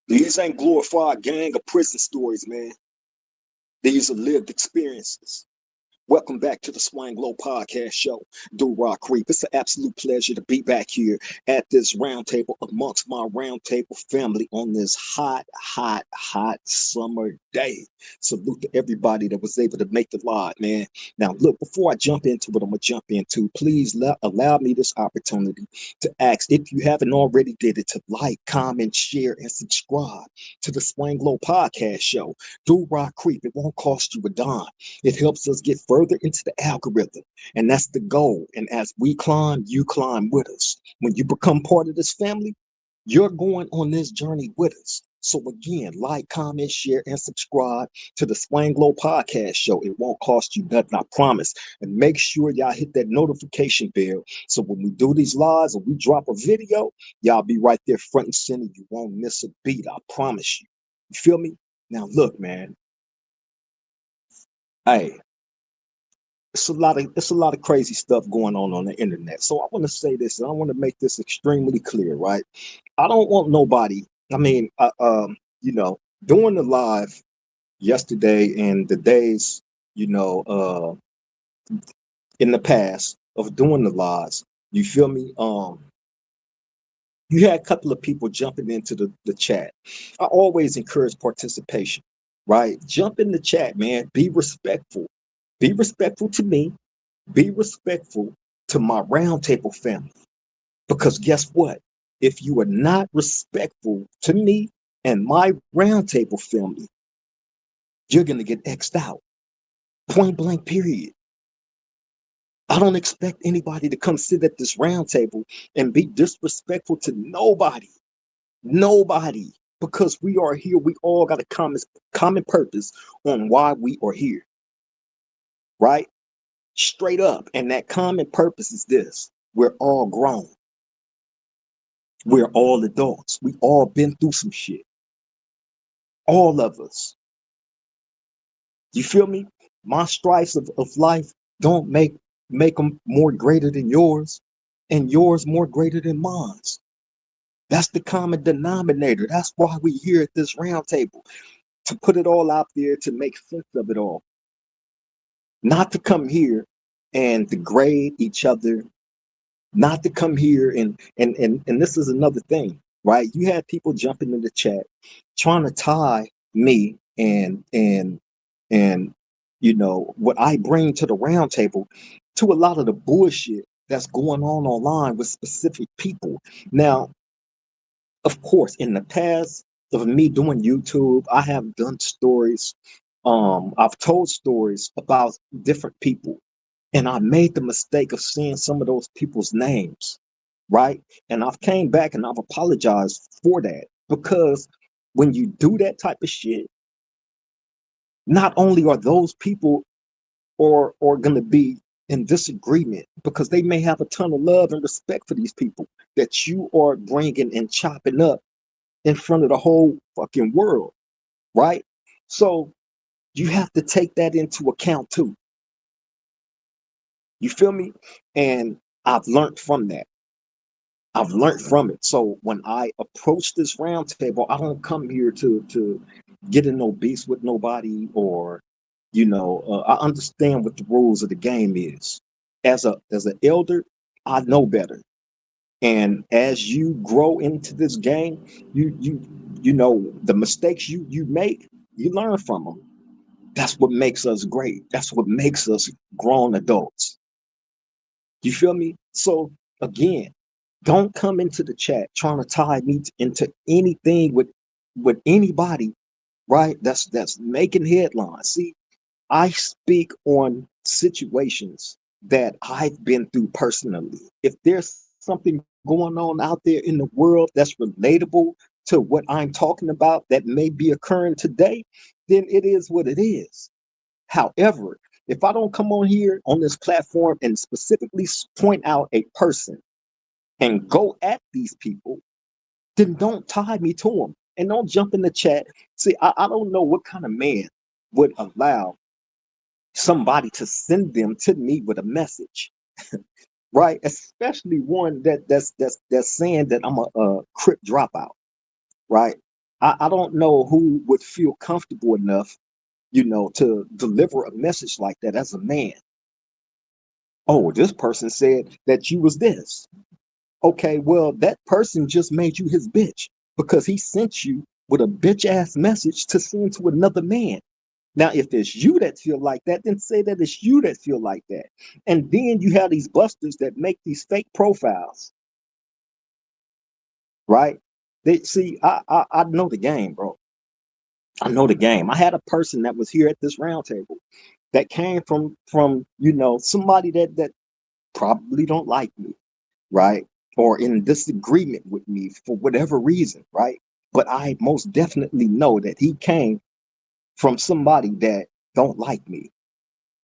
These ain't glorified gang or prison stories, man. These are lived experiences. Welcome back to the Swang Low Podcast Show. Do Rock Creep. It's an absolute pleasure to be back here at this roundtable amongst my roundtable family on this hot summer day. Salute to everybody that was able to make the live, man. Now, look, before I jump into what I'm going to jump into, please allow me this opportunity to ask if you haven't already did it to like, comment, share, and subscribe to the Swang Low Podcast Show. Do Rock Creep. It won't cost you a dime. It helps us get further into the algorithm. And that's the goal. And as we climb, you climb with us. When you become part of this family, you're going on this journey with us. So again, like, comment, share, and subscribe to the Swang Low Podcast Show. It won't cost you nothing, I promise. And make sure y'all hit that notification bell. So when we do these lives or we drop a video, y'all be right there front and center. You won't miss a beat, I promise you. You feel me? Now look, man. Hey, it's a lot of crazy stuff going on the internet. So I want to say this, and I want to make this extremely clear, right? I don't want nobody. I mean, doing the live yesterday and the days, you know, in the past of doing the lives, you feel me? You had a couple of people jumping into the chat. I always encourage participation, right? Jump in the chat, man. Be respectful. Be respectful to me. Be respectful to my roundtable family. Because guess what? If you are not respectful to me and my roundtable family, you're going to get X'd out. Point blank, period. I don't expect anybody to come sit at this roundtable and be disrespectful to nobody. Nobody. Because we are here. We all got a common purpose on why we are here. Right? Straight up. And that common purpose is this. We're all grown. We're all adults. We all been through some shit. All of us. You feel me? My stripes of life don't make them more greater than yours, and yours more greater than mine. That's the common denominator. That's why we here at this round table, to put it all out there, to make sense of it all. Not to come here and degrade each other, not to come here and this is another thing, right? You had people jumping in the chat trying to tie me and what I bring to the round table to a lot of the bullshit that's going on online with specific people. Now, of course, in the past of me doing YouTube, I have done stories. I've told stories about different people, and I made the mistake of seeing some of those people's names, right? And I've came back and I've apologized for that, because when you do that type of shit, not only are those people or going to be in disagreement, because they may have a ton of love and respect for these people that you are bringing and chopping up in front of the whole fucking world, right? So you have to take that into account too. You feel me? And I've learned from that. I've learned from it. So when I approach this roundtable, I don't come here to get in no beef with nobody, or I understand what the rules of the game is. As an elder, I know better. And as you grow into this game, you know the mistakes you make, you learn from them. That's what makes us great. That's what makes us grown adults. You feel me? So again, don't come into the chat trying to tie me into anything with anybody, right? That's making headlines. See, I speak on situations that I've been through personally. If there's something going on out there in the world that's relatable to what I'm talking about that may be occurring today, then it is what it is. However, if I don't come on here on this platform and specifically point out a person and go at these people, then don't tie me to them and don't jump in the chat. See, I don't know what kind of man would allow somebody to send them to me with a message, right? Especially one that's saying that I'm a Crip dropout, right? I don't know who would feel comfortable enough, to deliver a message like that as a man. Oh, this person said that you was this. Okay, well, that person just made you his bitch because he sent you with a bitch ass message to send to another man. Now, if it's you that feel like that, then say that it's you that feel like that. And then you have these busters that make these fake profiles, right? They see, I know the game, bro. I know the game. I had a person that was here at this round table that came from somebody that probably don't like me, right? Or in disagreement with me for whatever reason, right? But I most definitely know that he came from somebody that don't like me,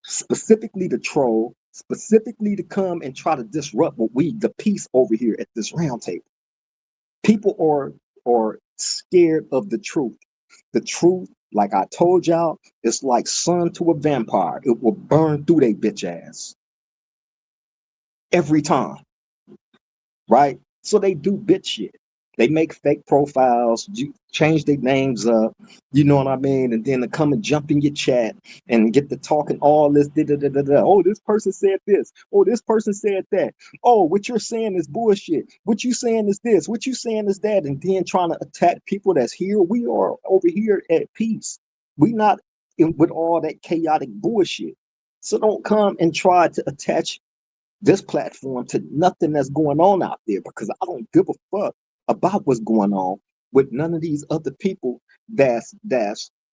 specifically to troll, specifically to come and try to disrupt the peace over here at this round table. People are scared of the truth. The truth, like I told y'all, is like sun to a vampire. It will burn through they bitch ass every time, right? So they do bitch shit. They make fake profiles, change their names up, you know what I mean? And then to come and jump in your chat and get to talking all this. Da, da, da, da, da. Oh, this person said this. Oh, this person said that. Oh, what you're saying is bullshit. What you saying is this. What you saying is that. And then trying to attack people that's here. We are over here at peace. We not with all that chaotic bullshit. So don't come and try to attach this platform to nothing that's going on out there because I don't give a fuck about what's going on with none of these other people that's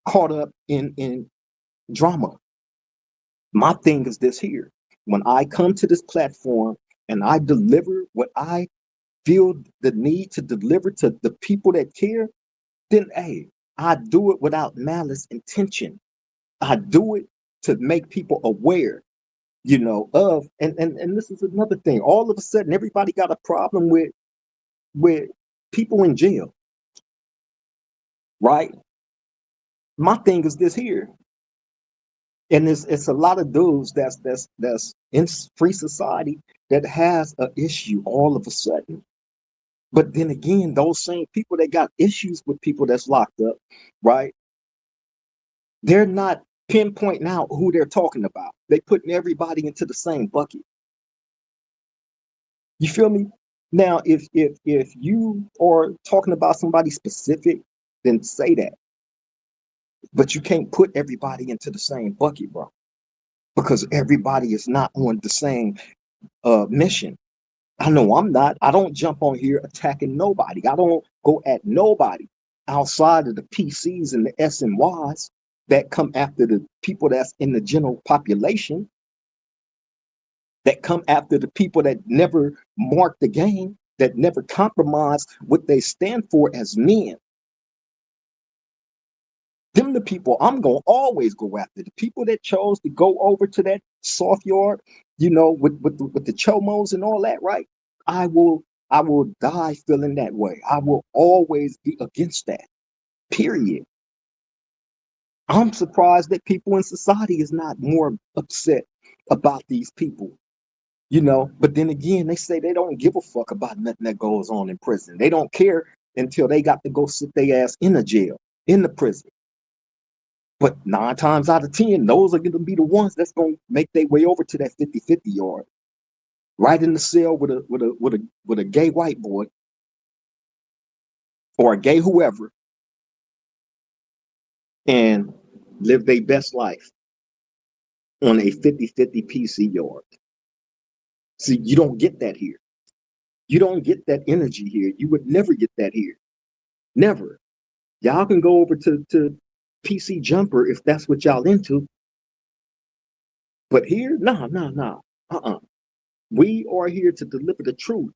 caught up in drama. My thing is this here. When I come to this platform and I deliver what I feel the need to deliver to the people that care, then hey, I do it without malice intention. I do it to make people aware of and this is another thing. All of a sudden, everybody got a problem with people in jail, right? My thing is this here, and it's a lot of dudes that's in free society that has an issue all of a sudden. But then again, those same people that got issues with people that's locked up, right? They're not pinpointing out who they're talking about. They putting everybody into the same bucket. You feel me? Now, if you are talking about somebody specific, then say that. But you can't put everybody into the same bucket, bro, because everybody is not on the same mission. I know I'm not. I don't jump on here attacking nobody. I don't go at nobody outside of the PCs and the SNYs that come after the people that's in the general population, that come after the people that never mark the game, that never compromise what they stand for as men. Them the people I'm gonna always go after. The people that chose to go over to that soft yard, with the chomos and all that, right? I will die feeling that way. I will always be against that. Period. I'm surprised that people in society is not more upset about these people. But then again, they say they don't give a fuck about nothing that goes on in prison. They don't care until they got to go sit their ass in a jail, in the prison. But 9 times out of 10, those are going to be the ones that's going to make their way over to that 50-50 yard, right in the cell with a gay white boy or a gay whoever, and live their best life on a 50-50 PC yard. See, you don't get that here. You don't get that energy here. You would never get that here. Never. Y'all can go over to PC Jumper if that's what y'all into. But here, nah, nah, nah. Uh-uh. We are here to deliver the truth.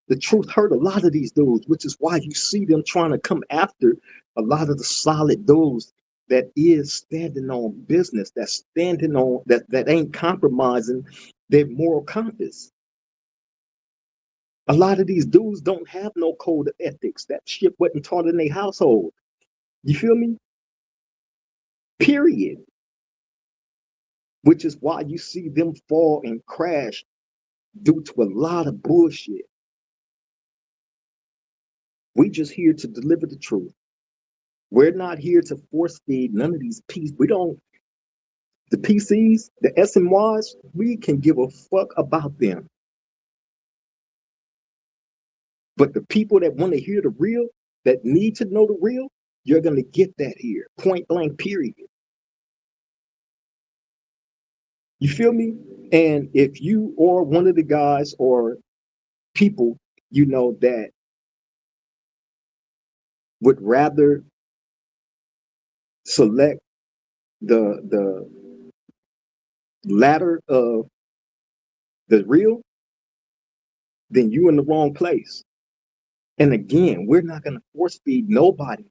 The truth hurt a lot of these dudes, which is why you see them trying to come after a lot of the solid dudes that is standing on business, that's standing on that ain't compromising their moral compass. A lot of these dudes don't have no code of ethics. That shit wasn't taught in their household. You feel me? Period. Which is why you see them fall and crash due to a lot of bullshit. We just here to deliver the truth. We're not here to force feed none of these PCs. We don't, the PCs, the SMYs, we can give a fuck about them. But the people that want to hear the real, that need to know the real, you're going to get that here. Point blank, period. You feel me? And if you or one of the guys or people, you know, that would rather select the latter of the real, then you in the wrong place. And again, we're not going to force feed nobody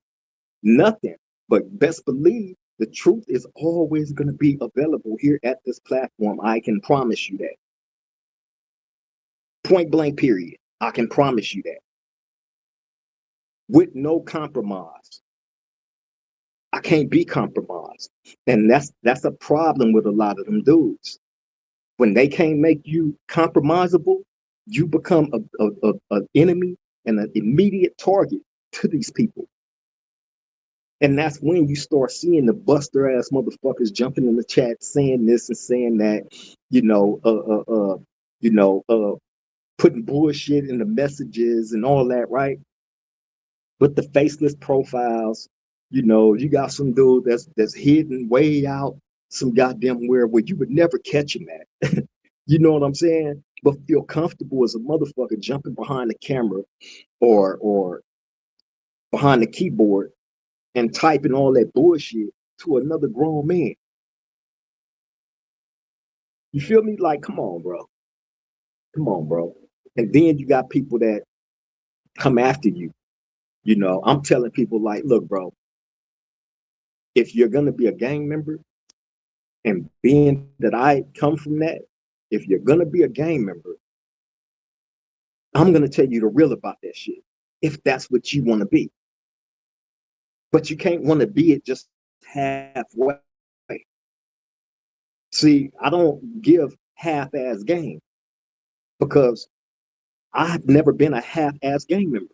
nothing, but best believe the truth is always going to be available here at this platform. I can promise you that. Point blank, period. I can promise you that. With no compromise. I can't be compromised. And that's a problem with a lot of them dudes. When they can't make you compromisable, you become an enemy and an immediate target to these people. And that's when you start seeing the buster ass motherfuckers jumping in the chat saying this and saying that, you know, you know, putting bullshit in the messages and all that, right? With the faceless profiles, you know, you got some dude that's hidden way out some goddamn where you would never catch him at. You know what I'm saying? But feel comfortable as a motherfucker jumping behind the camera or behind the keyboard and typing all that bullshit to another grown man. You feel me? Like, come on, bro. Come on, bro. And then you got people that come after you. You know, I'm telling people like, look, bro, if you're gonna be a gang member, and being that I come from that, if you're gonna be a gang member, I'm gonna tell you the real about that shit. If that's what you want to be. But you can't want to be it just halfway. See, I don't give half-ass game because I've never been a half-ass gang member.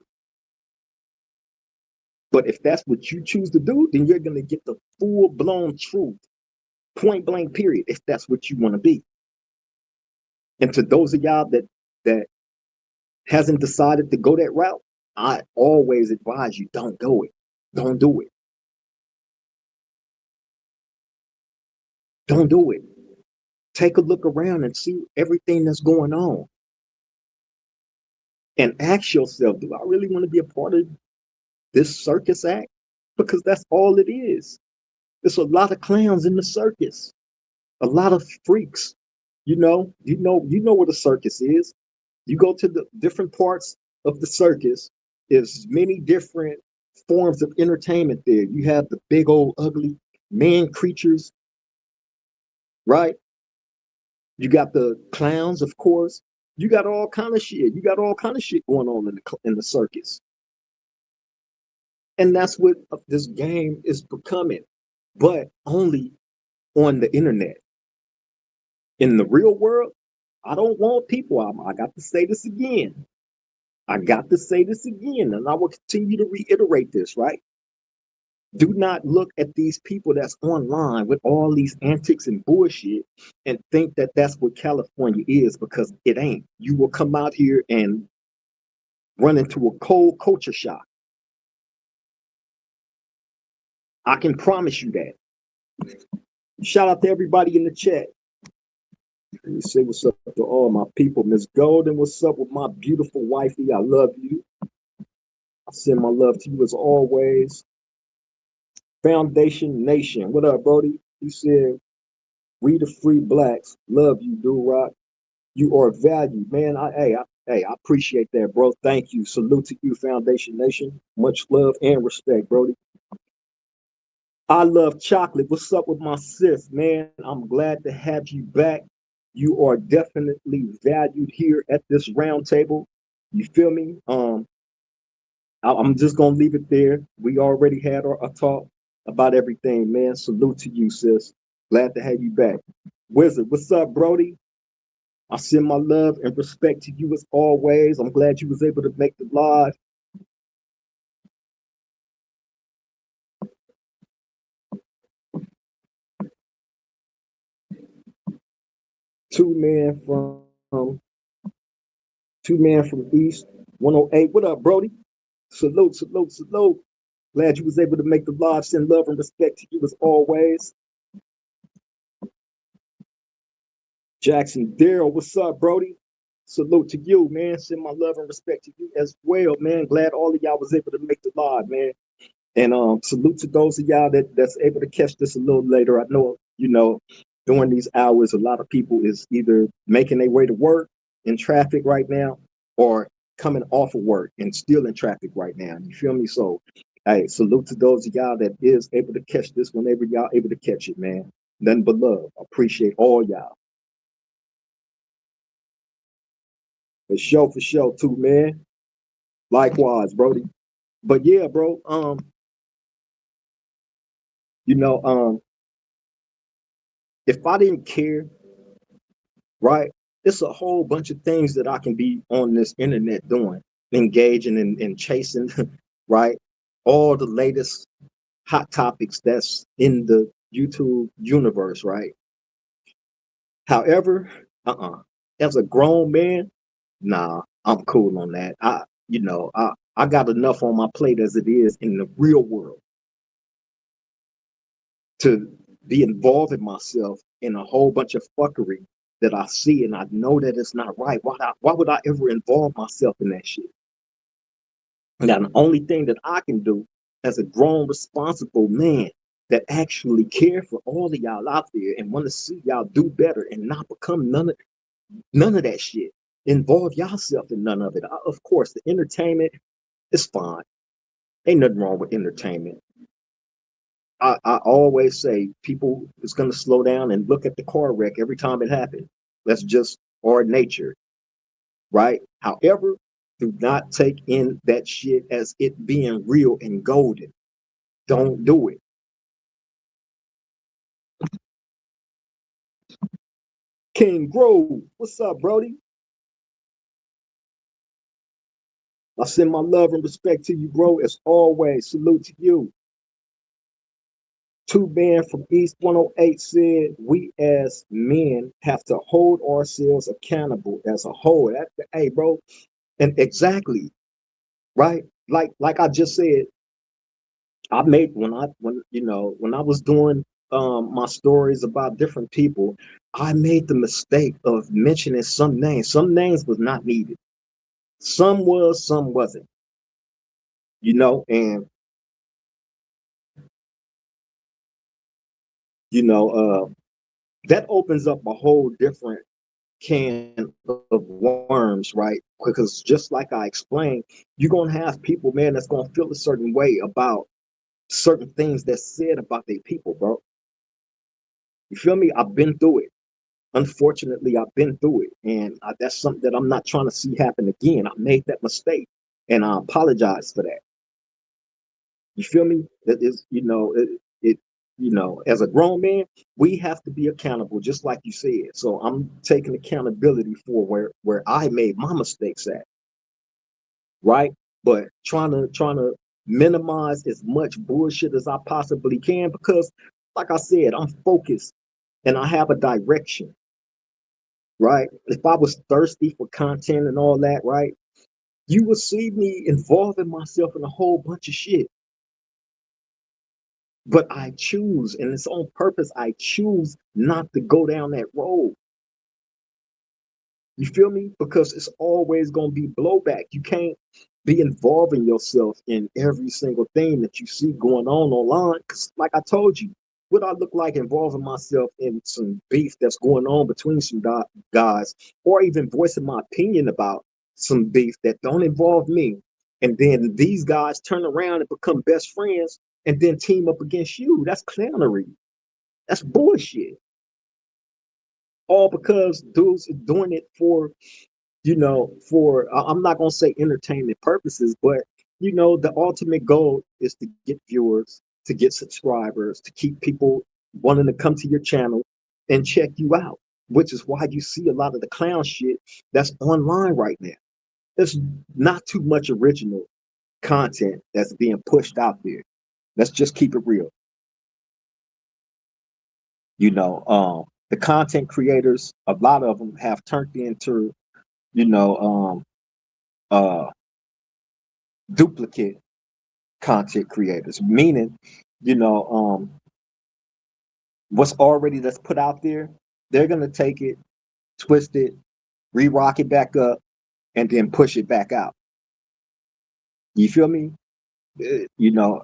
But if that's what you choose to do, then you're going to get the full-blown truth, point blank, period, if that's what you want to be. And to those of y'all that hasn't decided to go that route, I always advise you, don't go it. Don't do it. Don't do it. Take a look around and see everything that's going on. And ask yourself, do I really want to be a part of this circus act? Because that's all it is. There's a lot of clowns in the circus, a lot of freaks. You know what a circus is. You go to the different parts of the circus, there's many different forms of entertainment there. You have the big old ugly man creatures, right? You got the clowns, of course. You got all kind of shit. You got all kind of shit going on in the circus. And that's what this game is becoming, but only on the internet. In the real world, I don't want people. I got to say this again. I got to say this again, and I will continue to reiterate this, right? Do not look at these people that's online with all these antics and bullshit and think that that's what California is, because it ain't. You will come out here and run into a cold culture shock. I can promise you that. Shout out to everybody in the chat. Let me say what's up to all my people. Miss Golden, what's up with my beautiful wifey? I love you. I send my love to you as always. Foundation Nation, what up, Brody? He said, we the free blacks love you, Durock. You are valued, man. I appreciate that, bro. Thank you. Salute to you, Foundation Nation. Much love and respect, Brody. I love chocolate. What's up with my sis, man? I'm glad to have you back. You are definitely valued here at this round table. You feel me? I'm just gonna leave it there. We already had a talk about everything, man. Salute to you, sis. Glad to have you back. Wizard, what's up, Brody? I send my love and respect to you as always. I'm glad you was able to make the live. Two man from two man from East 108. What up, Brody? Salute, salute, salute. Glad you was able to make the live. Send love and respect to you as always. Jackson Daryl, what's up, Brody? Salute to you, man. Send my love and respect to you as well, man. Glad all of y'all was able to make the live, man. And salute to those of y'all that's able to catch this a little later. I know, during these hours, a lot of people is either making their way to work in traffic right now or coming off of work and still in traffic right now. You feel me? So, hey, salute to those of y'all that is able to catch this whenever y'all able to catch it, man. Nothing but love. Appreciate all y'all. For sure, too, man. Likewise, Brody. But yeah, bro. You know, if I didn't care, right, it's a whole bunch of things that I can be on this internet doing, engaging and chasing, right? All the latest hot topics that's in the YouTube universe, right? However, as a grown man, nah, I'm cool on that. I got enough on my plate as it is in the real world to be involving myself in a whole bunch of fuckery that I see and I know that it's not right. Why would I ever involve myself in that shit? Now, the only thing that I can do as a grown, responsible man that actually care for all of y'all out there and want to see y'all do better and not become none of that shit. Involve yourself in none of it. Of course, the entertainment is fine. Ain't nothing wrong with entertainment. I always say people is going to slow down and look at the car wreck every time it happens. That's just our nature, right? However, do not take in that shit as it being real and golden. Don't do it. King Grove, what's up, Brody? I send my love and respect to you, bro. As always, salute to you. Two men from East 108 said, we as men have to hold ourselves accountable as a whole. Hey, bro, and exactly, right? Like I just said, I made when I was doing my stories about different people, I made the mistake of mentioning some names. Some names was not needed. Some was, some wasn't. And you know, that opens up a whole different can of worms, right? Because just like I explained, you're gonna have people, man, that's gonna feel a certain way about certain things that's said about their people, bro. You feel me? I've been through it. Unfortunately, I've been through it, and that's something that I'm not trying to see happen again. I made that mistake, and I apologize for that. You feel me? That is, as a grown man, we have to be accountable, just like you said. So I'm taking accountability for where I made my mistakes at, right? But trying to minimize as much bullshit as I possibly can because, like I said, I'm focused and I have a direction, right? If I was thirsty for content and all that, right, you would see me involving myself in a whole bunch of shit. But I choose, and it's on purpose, I choose not to go down that road. You feel me? Because it's always going to be blowback. You can't be involving yourself in every single thing that you see going on online. Because, like I told you, what I look like involving myself in some beef that's going on between some guys, or even voicing my opinion about some beef that don't involve me. And then these guys turn around and become best friends and then team up against you. That's clownery. That's bullshit. All because dudes are doing it for I'm not gonna say entertainment purposes, but the ultimate goal is to get viewers, to get subscribers, to keep people wanting to come to your channel and check you out, which is why you see a lot of the clown shit that's online right now. There's not too much original content that's being pushed out there. Let's just keep it real. the content creators, a lot of them have turned into, you know, uh, duplicate content creators, meaning, you know, what's already that's put out there, they're gonna take it, twist it, re-rock it back up, and then push it back out. You feel me? You know,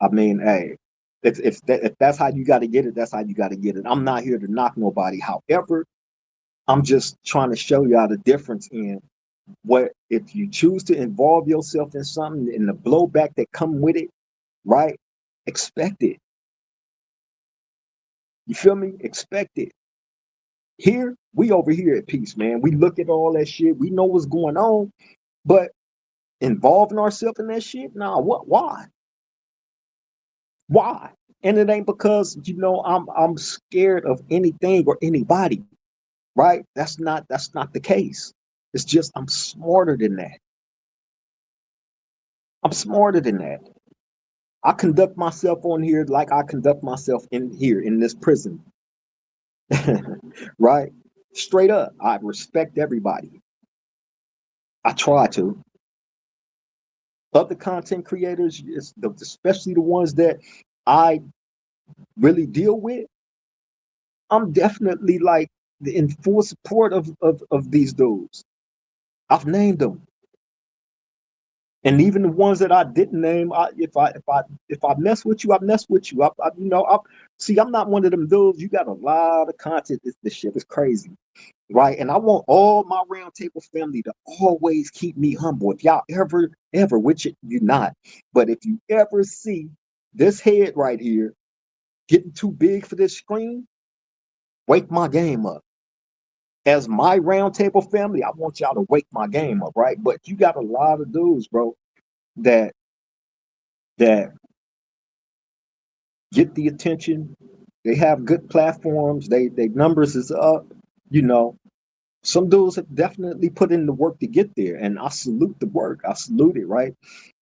I mean, hey, if that's how you got to get it, that's how you got to get it. I'm not here to knock nobody. However, I'm just trying to show y'all the difference in what if you choose to involve yourself in something and the blowback that come with it, right? Expect it. You feel me? Expect it. Here, we over here at peace, man. We look at all that shit. We know what's going on, but involving ourselves in that shit, nah, what? Why? Why? And it ain't because I'm scared of anything or anybody, right? That's not the case. It's just I'm smarter than that. I'm smarter than that. I conduct myself on here like I conduct myself in here in this prison. Right? Straight up. I respect everybody. I try to. Other content creators, especially the ones that I really deal with, I'm definitely like in full support of these dudes. I've named them. And even the ones that I didn't name, if I mess with you, I mess with you. See, I'm not one of them dudes. You got a lot of content. This shit is crazy, right? And I want all my roundtable family to always keep me humble. If y'all ever, which you're not, but if you ever see this head right here getting too big for this screen, wake my game up. As my roundtable family, I want y'all to wake my game up, right? But you got a lot of dudes, bro, that that get the attention. They have good platforms. They numbers is up. You know, some dudes have definitely put in the work to get there, and I salute the work. I salute it, right?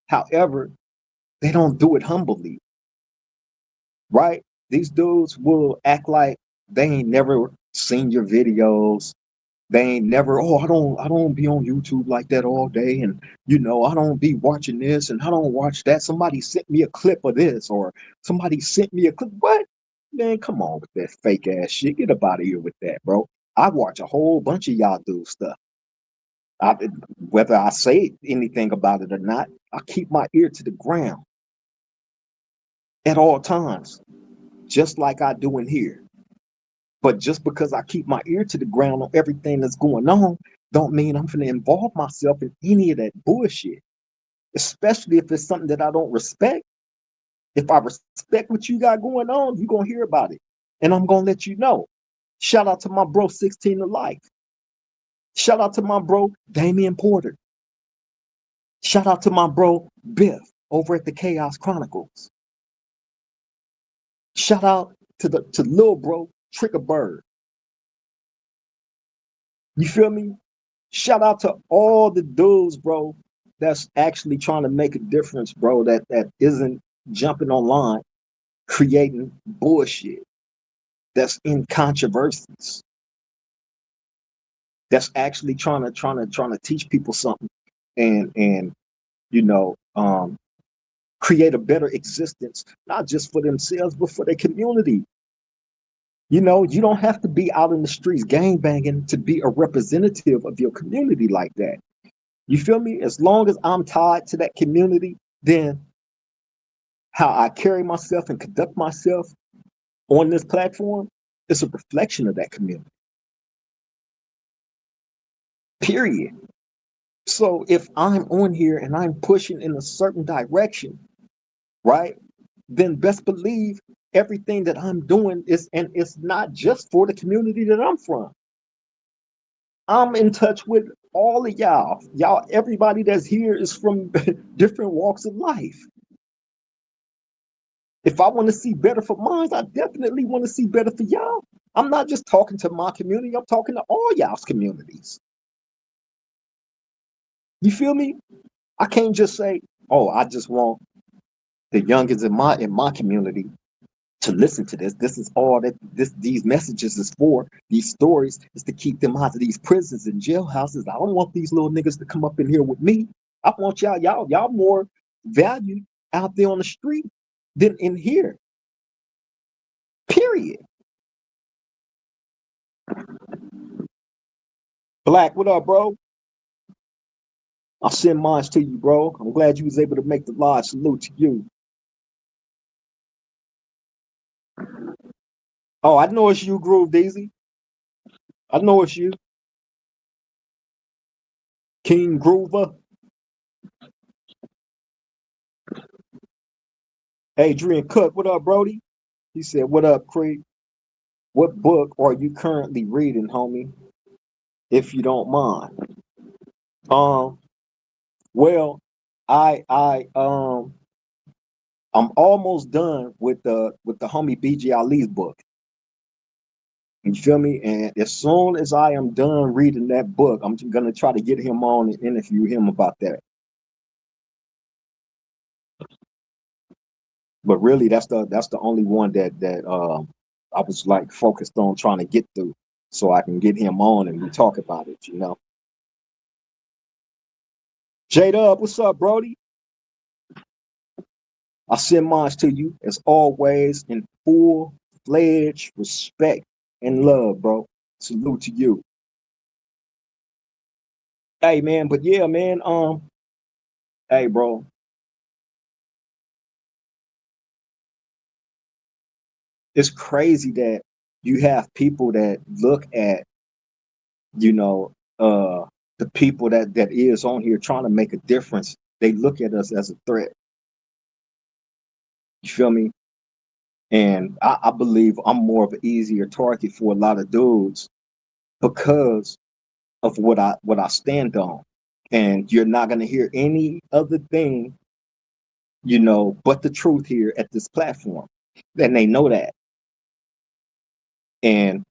However, they don't do it humbly, right? These dudes will act like they ain't never seen your videos. They ain't never, oh, I don't be on YouTube like that all day. And I don't be watching this and I don't watch that. Somebody sent me a clip of this or somebody sent me a clip. What? Man, come on with that fake ass shit. Get up out of here with that, bro. I watch a whole bunch of y'all do stuff. I, whether I say anything about it or not, I keep my ear to the ground at all times, just like I do in here. But just because I keep my ear to the ground on everything that's going on, don't mean I'm going to involve myself in any of that bullshit. Especially if it's something that I don't respect. If I respect what you got going on, you're going to hear about it. And I'm going to let you know. Shout out to my bro 16 to Life. Shout out to my bro Damian Porter. Shout out to my bro Biff over at the Chaos Chronicles. Shout out to little bro Trigger Bird. You feel me? Shout out to all the dudes, bro, that's actually trying to make a difference, bro, that isn't jumping online creating bullshit, that's in controversies, that's actually trying to teach people something and you know um create a better existence, not just for themselves, but for their community. You don't have to be out in the streets gang banging to be a representative of your community like that. You feel me? As long as I'm tied to that community, then how I carry myself and conduct myself on this platform is a reflection of that community. Period. So if I'm on here and I'm pushing in a certain direction, right? Then best believe everything that I'm doing is, and it's not just for the community that I'm from. I'm in touch with all of y'all. Y'all, everybody that's here is from different walks of life. If I want to see better for mine, I definitely want to see better for y'all. I'm not just talking to my community, I'm talking to all y'all's communities. You feel me? I can't just say, oh, I just want the youngest in my community. to listen to this. This is all that these messages is for. These stories is to keep them out of these prisons and jailhouses. I don't want these little niggas to come up in here with me. I want y'all more valued out there on the street than in here. Period. Black, what up, bro? I'll send mine to you, bro. I'm glad you was able to make the live. Salute to you. Oh, I know it's you, Groove Daisy. I know it's you. King Groover. Adrian Cook, what up, Brody? He said, what up, Creek? What book are you currently reading, homie? If you don't mind. Um, well, I I'm almost done with the homie BG Ali's book. You feel me? And as soon as I am done reading that book, I'm gonna try to get him on and interview him about that. But really, that's the only one that I was like focused on trying to get through, so I can get him on and we talk about it. You know, J Dub, what's up, Brody? I send mine to you as always in full fledged respect and love, bro. Salute to you. Hey man, but yeah, man, hey bro, it's crazy that you have people that look at, you know, the people that is on here trying to make a difference. They look at us as a threat. You feel me? And I believe I'm more of an easier target for a lot of dudes because of what I stand on. And you're not gonna hear any other thing, but the truth here at this platform. And they know that. And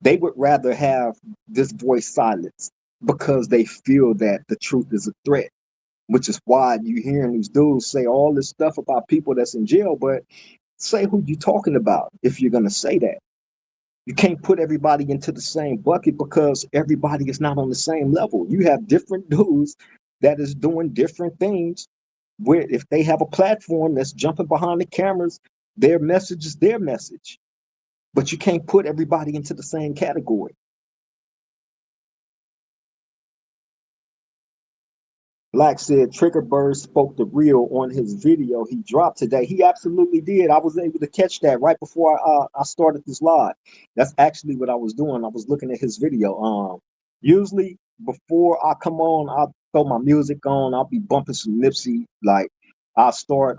they would rather have this voice silenced because they feel that the truth is a threat, which is why you hearing these dudes say all this stuff about people that's in jail, but say who you talking about if you're gonna say that. You can't put everybody into the same bucket because everybody is not on the same level. You have different dudes that is doing different things where if they have a platform that's jumping behind the cameras, their message is their message. But you can't put everybody into the same category. Black said Trigger Bird spoke the real on his video he dropped today. He absolutely did. I was able to catch that right before I started this live. That's actually what I was doing. I was looking at his video. Usually before I come on, I'll throw my music on. I'll be bumping some Nipsey. Like I start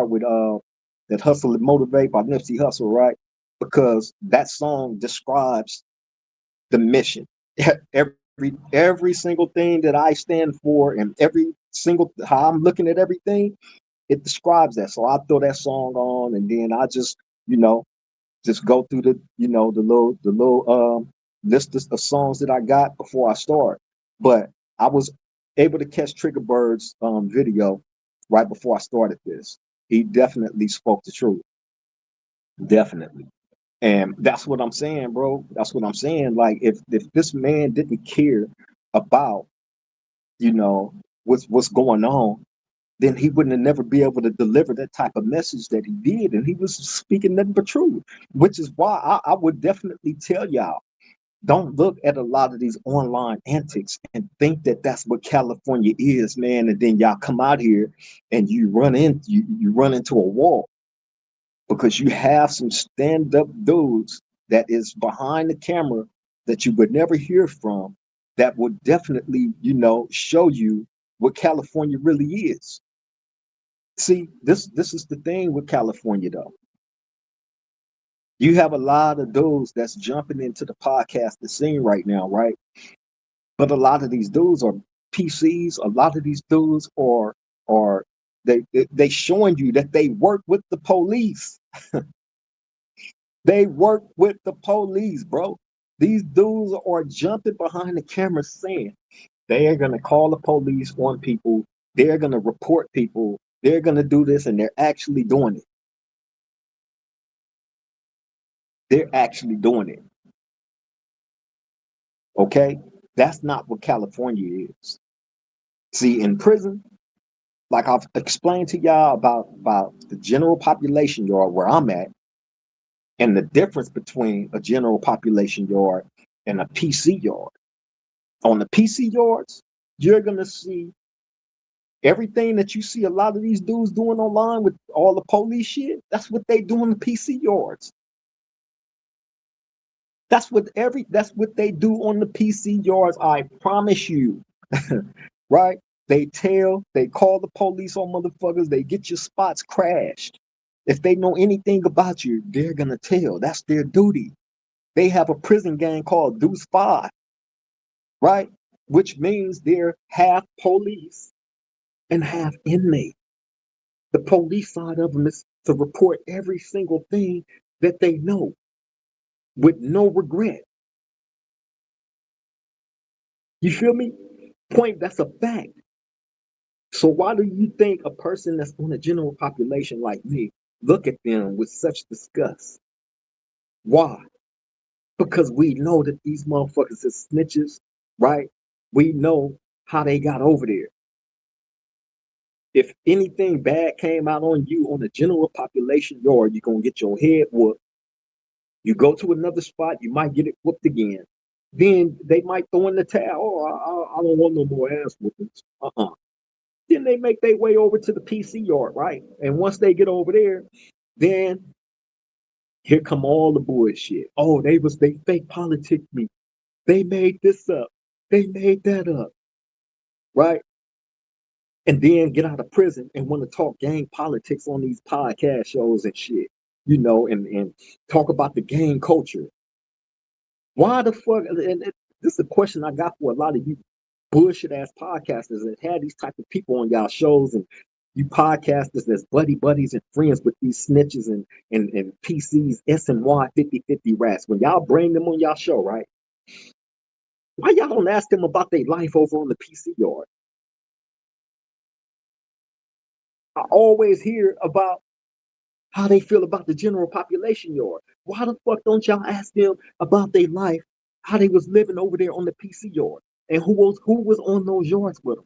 with that Hustle and Motivate by Nipsey Hussle, right? Because that song describes the mission. Every single thing that I stand for and every single how I'm looking at everything, it describes that. So I throw that song on and then I you know, just go through the little list of songs that I got before I start. But I was able to catch Trigger Bird's video right before I started this. He definitely spoke the truth. Definitely. And that's what I'm saying, bro. That's what I'm saying. Like if this man didn't care about, what's going on, then he wouldn't have never be able to deliver that type of message that he did. And he was speaking nothing but truth, which is why I would definitely tell y'all, don't look at a lot of these online antics and think that that's what California is, man. And then y'all come out here and you run into a wall because you have some stand-up dudes that is behind the camera that you would never hear from that would definitely, show you what California really is. See, this is the thing with California though. You have a lot of dudes that's jumping into the podcasting scene right now, right? But a lot of these dudes are PCs. A lot of these dudes are they showing you that they work with the police. They work with the police, bro. These dudes are jumping behind the camera saying they are going to call the police on people. They're going to report people. They're going to do this, and they're actually doing it. They're actually doing it. Okay? That's not what California is. See, in prison, like I've explained to y'all about the general population yard where I'm at, and the difference between a general population yard and a PC yard. On the PC yards, you're gonna see everything that you see a lot of these dudes doing online with all the police shit. That's what they do in the PC yards. That's what they do on the PC yards. I promise you. Right? They call the police on motherfuckers, they get your spots crashed. If they know anything about you, they're gonna tell. That's their duty. They have a prison gang called Deuce Five, right? Which means they're half police and half inmate. The police side of them is to report every single thing that they know with no regret. You feel me? Point, that's a fact. So why do you think a person that's on a general population like me look at them with such disgust? Why? Because we know that these motherfuckers are snitches, right? We know how they got over there. If anything bad came out on you on the general population yard, you're gonna get your head whooped. You go to another spot, you might get it whooped again. Then they might throw in the towel. Oh, I don't want no more ass whoopings. Then they make their way over to the PC yard, right? And once they get over there, then here come all the bullshit. Oh, they fake politic me. They made this up. They made that up, right? And then get out of prison and want to talk gang politics on these podcast shows and shit, and talk about the gang culture. Why the fuck? And this is a question I got for a lot of you bullshit ass podcasters that had these type of people on y'all shows, and you podcasters that's buddies and friends with these snitches and PCs, SNY 50/50 rats. When y'all bring them on y'all show, right? Why y'all don't ask them about their life over on the PC yard? I always hear about how they feel about the general population yard. Why the fuck don't y'all ask them about their life, how they was living over there on the PC yard, and who was on those yards with them,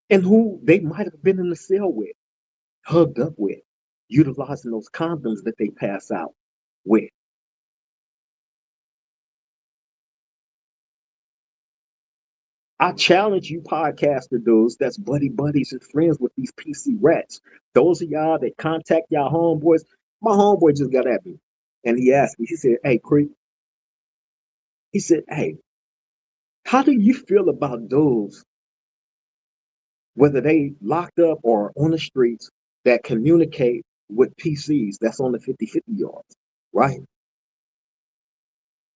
and who they might have been in the cell with, hugged up with, utilizing those condoms that they pass out with. I challenge you podcaster dudes that's buddies and friends with these PC rats. Those of y'all that contact y'all homeboys. My homeboy just got at me and he asked me, he said, "Hey, Creek," he said, "Hey, how do you feel about those, whether they locked up or on the streets, that communicate with PCs that's on the 50/50 yards?" Right?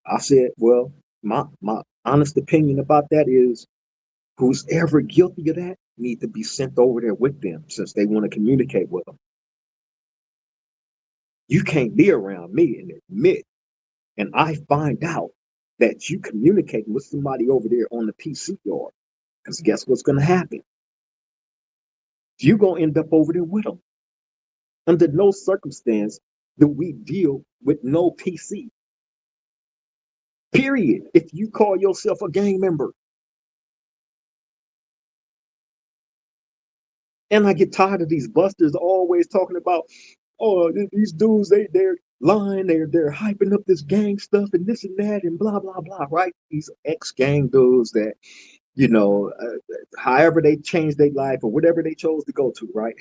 I said, well, my honest opinion about that is who's ever guilty of that need to be sent over there with them since they want to communicate with them. You can't be around me and admit, and I find out that you communicating with somebody over there on the PC yard. Because guess what's going to happen? You're going to end up over there with them. Under no circumstance do we deal with no PC. Period. If you call yourself a gang member. And I get tired of these busters always talking about, oh, these dudes, they're lying, they're hyping up this gang stuff and this and that and blah blah blah, right? These ex-gang dudes that, however they changed their life or whatever they chose to go to, right?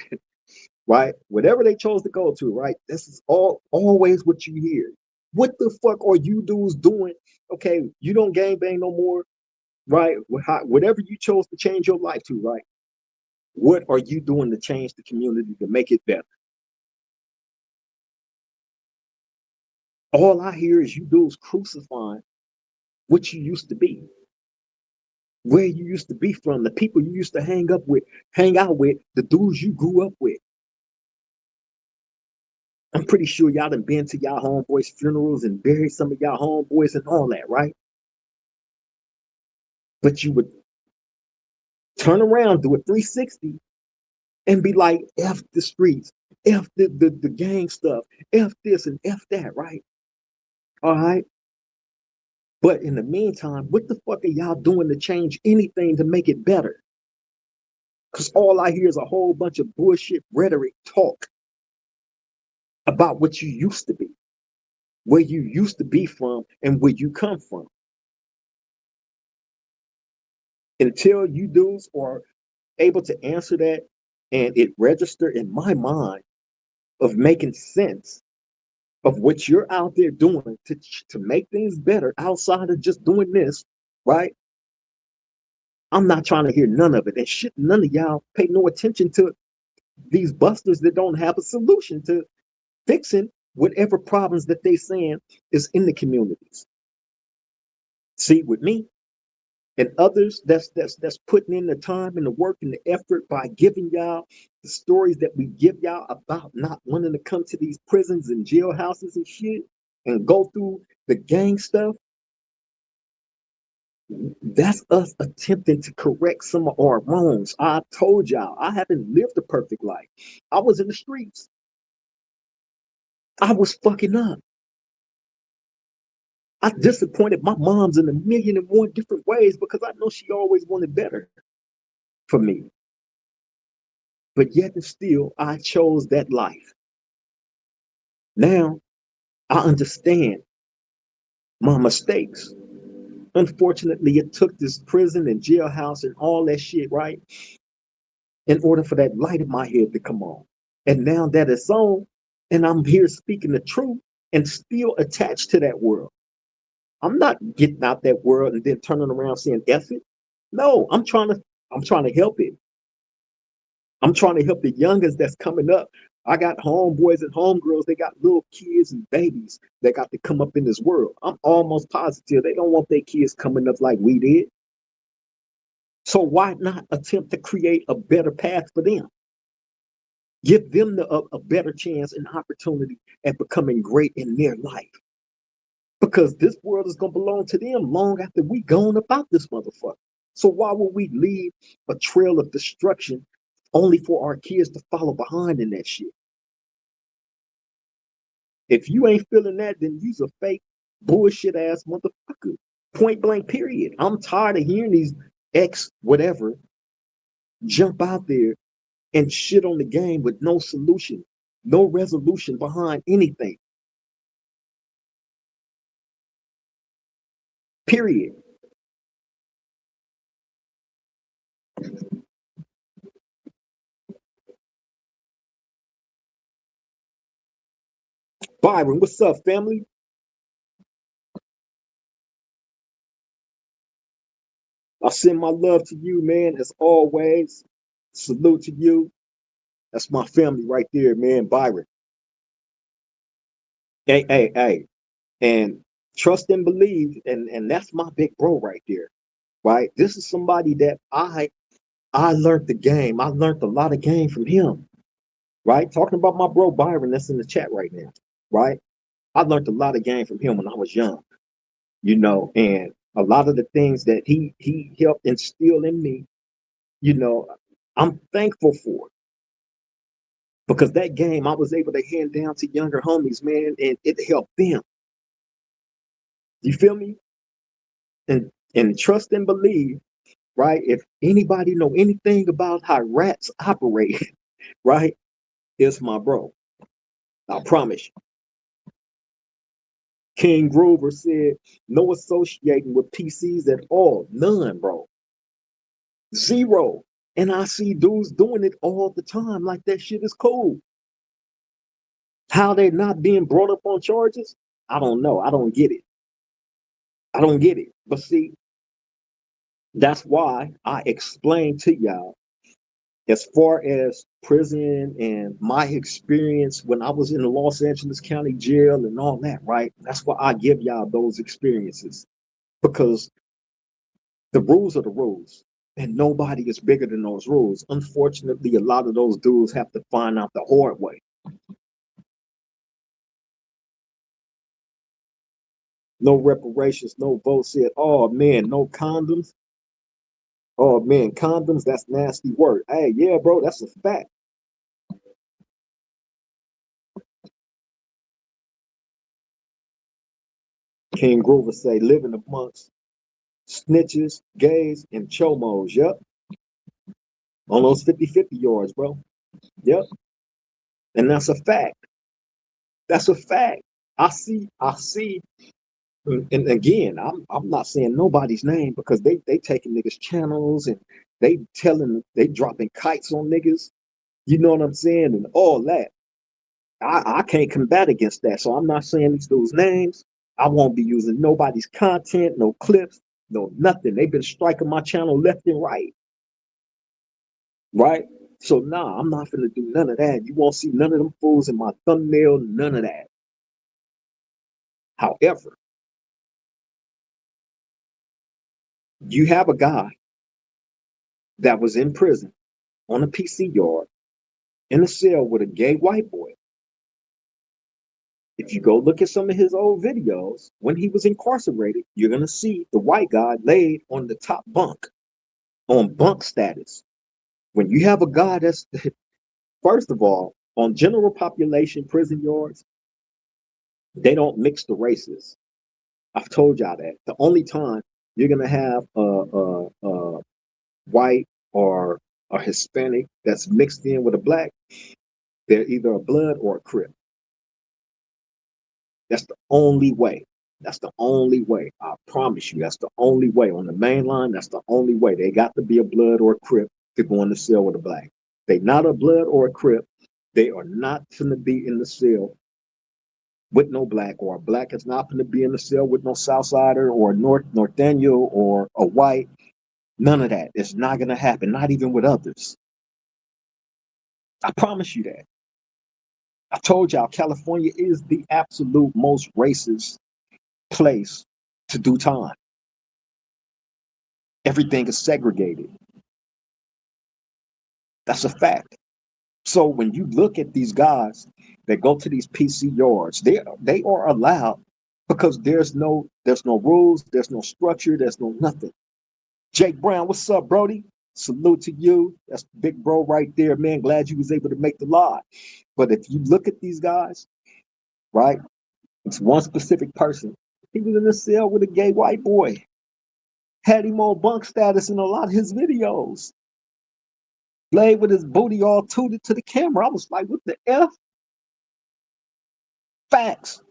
Right? Whatever they chose to go to, right? This is always what you hear. What the fuck are you dudes doing? Okay, you don't gang bang no more, right? Whatever you chose to change your life to, right? What are you doing to change the community to make it better? All I hear is you dudes crucifying what you used to be, where you used to be from, the people you used to hang out with, the dudes you grew up with. I'm pretty sure y'all done been to y'all homeboys' funerals and buried some of y'all homeboys and all that, right? But you would turn around, do a 360, and be like, F the streets. F the gang stuff, F this and F that, right? All right. But in the meantime, what the fuck are y'all doing to change anything to make it better? Because all I hear is a whole bunch of bullshit rhetoric talk about what you used to be, where you used to be from, and where you come from. Until you dudes are able to answer that and it register in my mind of making sense of what you're out there doing to make things better outside of just doing this, right? I'm not trying to hear none of it. And shit, none of y'all pay no attention to these busters that don't have a solution to fixing whatever problems that they saying is in the communities. See, with me and others that's putting in the time and the work and the effort by giving y'all the stories that we give y'all about not wanting to come to these prisons and jailhouses and shit and go through the gang stuff. That's us attempting to correct some of our wrongs. I told y'all, I haven't lived a perfect life. I was in the streets. I was fucking up. I disappointed my moms in a million and one different ways because I know she always wanted better for me. But yet and still, I chose that life. Now I understand my mistakes. Unfortunately, it took this prison and jailhouse and all that shit, right? In order for that light in my head to come on. And now that it's on, and I'm here speaking the truth and still attached to that world. I'm not getting out that world and then turning around saying F it. No, I'm trying to help it. I'm trying to help the youngest that's coming up. I got homeboys and homegirls, they got little kids and babies that got to come up in this world. I'm almost positive they don't want their kids coming up like we did. So why not attempt to create a better path for them? Give them a better chance and opportunity at becoming great in their life. Because this world is going to belong to them long after we gone about this motherfucker. So why would we leave a trail of destruction only for our kids to follow behind in that shit? If you ain't feeling that, then you's a fake bullshit ass motherfucker. Point blank, period. I'm tired of hearing these ex whatever jump out there and shit on the game with no solution, no resolution behind anything. Period. Byron, what's up, family? I send my love to you, man, as always. Salute to you. That's my family right there, man, Byron. Hey, hey, hey. And trust and believe, and that's my big bro right there, right? This is somebody that I learned the game. I learned a lot of game from him, right? Talking about my bro Byron that's in the chat right now, right? I learned a lot of game from him when I was young, and a lot of the things that he helped instill in me, you know, I'm thankful for it because that game I was able to hand down to younger homies, man, and it helped them. You feel me? And trust and believe, right? If anybody know anything about how rats operate, right? It's my bro. I promise you. King Grover said, no associating with PCs at all. None, bro. Zero. And I see dudes doing it all the time. Like that shit is cool. How they're not being brought up on charges, I don't know. I don't get it. I don't get it. But see, that's why I explained to y'all as far as prison and my experience when I was in the Los Angeles County Jail and all that, right? That's why I give y'all those experiences because the rules are the rules and nobody is bigger than those rules. Unfortunately, a lot of those dudes have to find out the hard way. No reparations, no votes said, oh man, no condoms. Oh man, condoms, that's nasty word. Hey, yeah, bro, that's a fact. King Grover say living amongst snitches, gays, and chomos. Yep. On those 50-50 yards, bro. Yep. And that's a fact. That's a fact. I see. And again, I'm not saying nobody's name because they taking niggas channels and they dropping kites on niggas. You know what I'm saying? And all that. I can't combat against that. So I'm not saying these dudes' names. I won't be using nobody's content, no clips, no nothing. They've been striking my channel left and right. Right? So nah, I'm not gonna do none of that. You won't see none of them fools in my thumbnail, none of that. However, you have a guy that was in prison on a PC yard in a cell with a gay white boy. If you go look at some of his old videos when he was incarcerated, you're going to see the white guy laid on the top bunk on bunk status. When you have a guy that's, first of all, on general population prison yards, they don't mix the races. I've told y'all that. The only time you're going to have a white or a Hispanic that's mixed in with a black, they're either a blood or a crip. That's the only way. That's the only way. I promise you, that's the only way. On the main line, that's the only way. They got to be a blood or a crip to go in the cell with a black. They not a blood or a crip. They are not going to be in the cell with no black, or a black is not going to be in the cell with no Southsider or Northaniel or a white. None of that. It's not going to happen, not even with others. I promise you that. I told y'all California is the absolute most racist place to do time. Everything is segregated. That's a fact. So when you look at these guys that go to these PC yards, they are allowed because there's no rules, there's no structure, there's no nothing. Jake Brown, what's up, Brody? Salute to you. That's big bro right there, man. Glad you was able to make the live. But if you look at these guys, right? It's one specific person. He was in a cell with a gay white boy. Had him on bunk status in a lot of his videos. Played with his booty all tooted to the camera. I was like, what the F? Facts.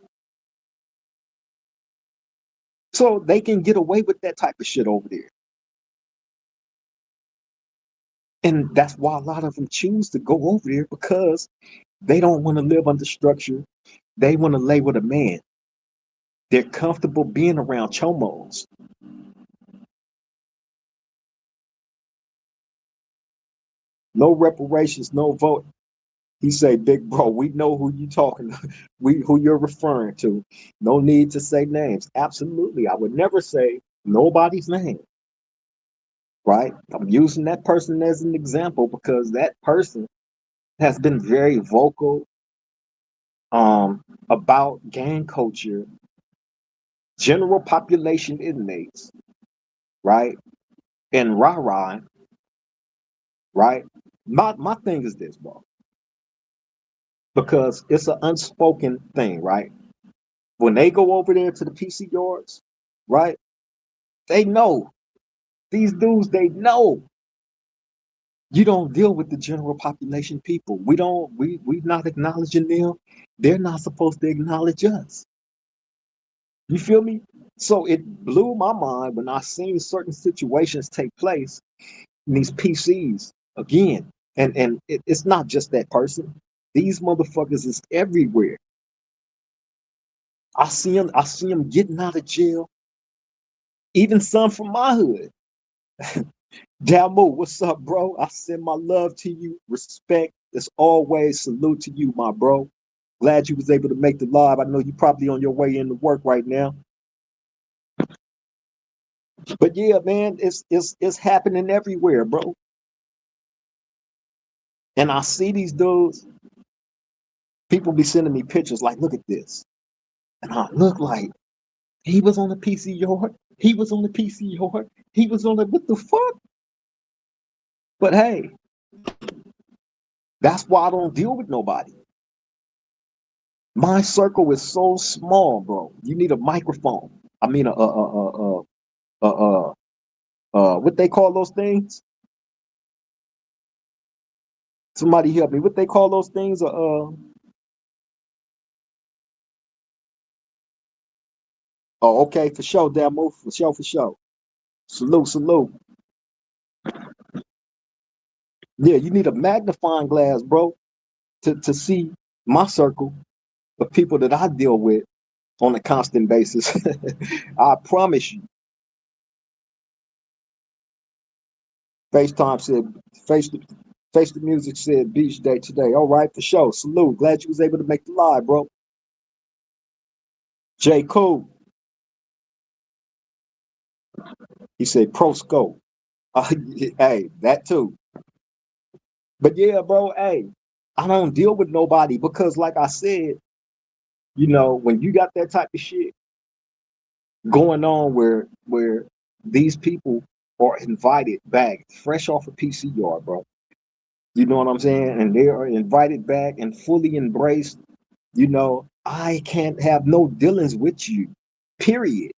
So they can get away with that type of shit over there. And that's why a lot of them choose to go over there, because they don't want to live under structure. They want to lay with a man. They're comfortable being around chomos. No reparations, no vote. He say, big bro, we know who you talking to, who you're referring to. No need to say names. Absolutely. I would never say nobody's name. Right? I'm using that person as an example because that person has been very vocal about gang culture, general population inmates, right? And rah-rah, right? My thing is this, bro, because it's an unspoken thing, right? When they go over there to the PC yards, right? They know. These dudes, they know. You don't deal with the general population people. We not acknowledging them. They're not supposed to acknowledge us. You feel me? So it blew my mind when I seen certain situations take place in these PCs again. And it's not just that person. These motherfuckers is everywhere. I see them getting out of jail. Even some from my hood. Dalmo, what's up, bro? I send my love to you. Respect. As always, salute to you, my bro. Glad you was able to make the live. I know you probably on your way into work right now. But yeah, man, it's happening everywhere, bro. And I see these dudes, people be sending me pictures like, look at this. And I look like, he was on the PC yard. He was on the PC yard. He was on the, what the fuck? But hey, that's why I don't deal with nobody. My circle is so small, bro. You need a microphone. I mean, what they call those things? Somebody help me. What they call those things? Oh, okay, for sure, Damo, for sure, for sure. Salute, salute. Yeah, you need a magnifying glass, bro, to see my circle of people that I deal with on a constant basis. I promise you. FaceTime said, face the, face the music said beach day today. All right, for sure. Salute. Glad you was able to make the live, bro. J. Cool. He said pro scope. Hey, that too. But yeah, bro, hey, I don't deal with nobody because, like I said, when you got that type of shit going on where these people are invited back fresh off a PC yard, bro. You know what I'm saying? And they are invited back and fully embraced. I can't have no dealings with you, period.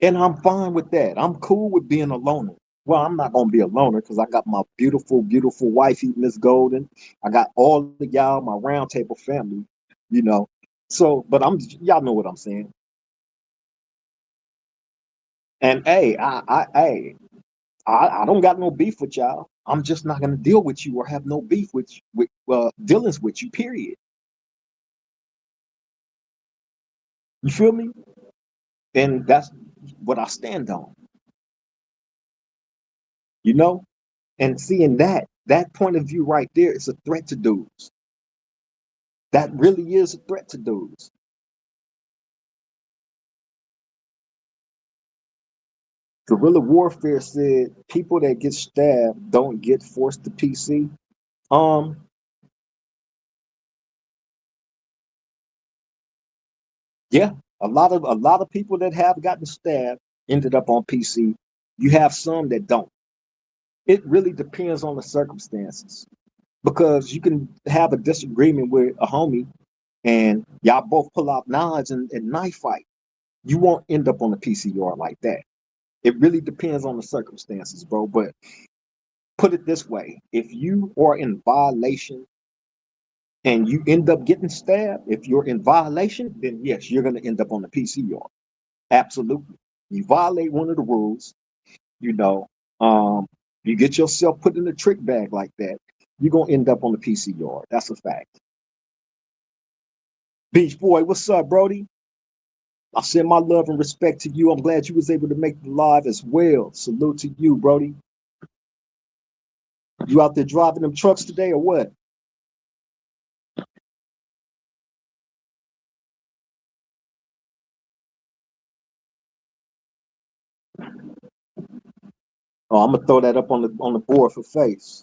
And I'm fine with that. I'm cool with being a loner. Well, I'm not gonna be a loner because I got my beautiful, beautiful wifey, Miss Golden. I got all of y'all, my round table family, you know. So, but y'all know what I'm saying. And hey, I don't got no beef with y'all. I'm just not gonna deal with you or have no beef with dealings with you. Period. You feel me? And that's what I stand on. You know, and seeing that point of view right there is a threat to dudes. That really is a threat to dudes. Guerrilla warfare said people that get stabbed don't get forced to PC. Um, yeah, a lot of people that have gotten stabbed ended up on PC. You have some that don't. It really depends on the circumstances because you can have a disagreement with a homie and y'all both pull out knives and knife fight. You won't end up on the PC yard like that. It really depends on the circumstances, bro. But put it this way: if you are in violation and you end up getting stabbed, if you're in violation, then yes, you're going to end up on the PC yard. Absolutely. You violate one of the rules, you know, um, you get yourself put in a trick bag like that, you're going to end up on the PC yard. That's a fact. Beach Boy, what's up, Brody? I send my love and respect to you. I'm glad you was able to make the live as well. Salute to you, Brody. You out there driving them trucks today or what? Oh, I'm gonna throw that up on the board for face.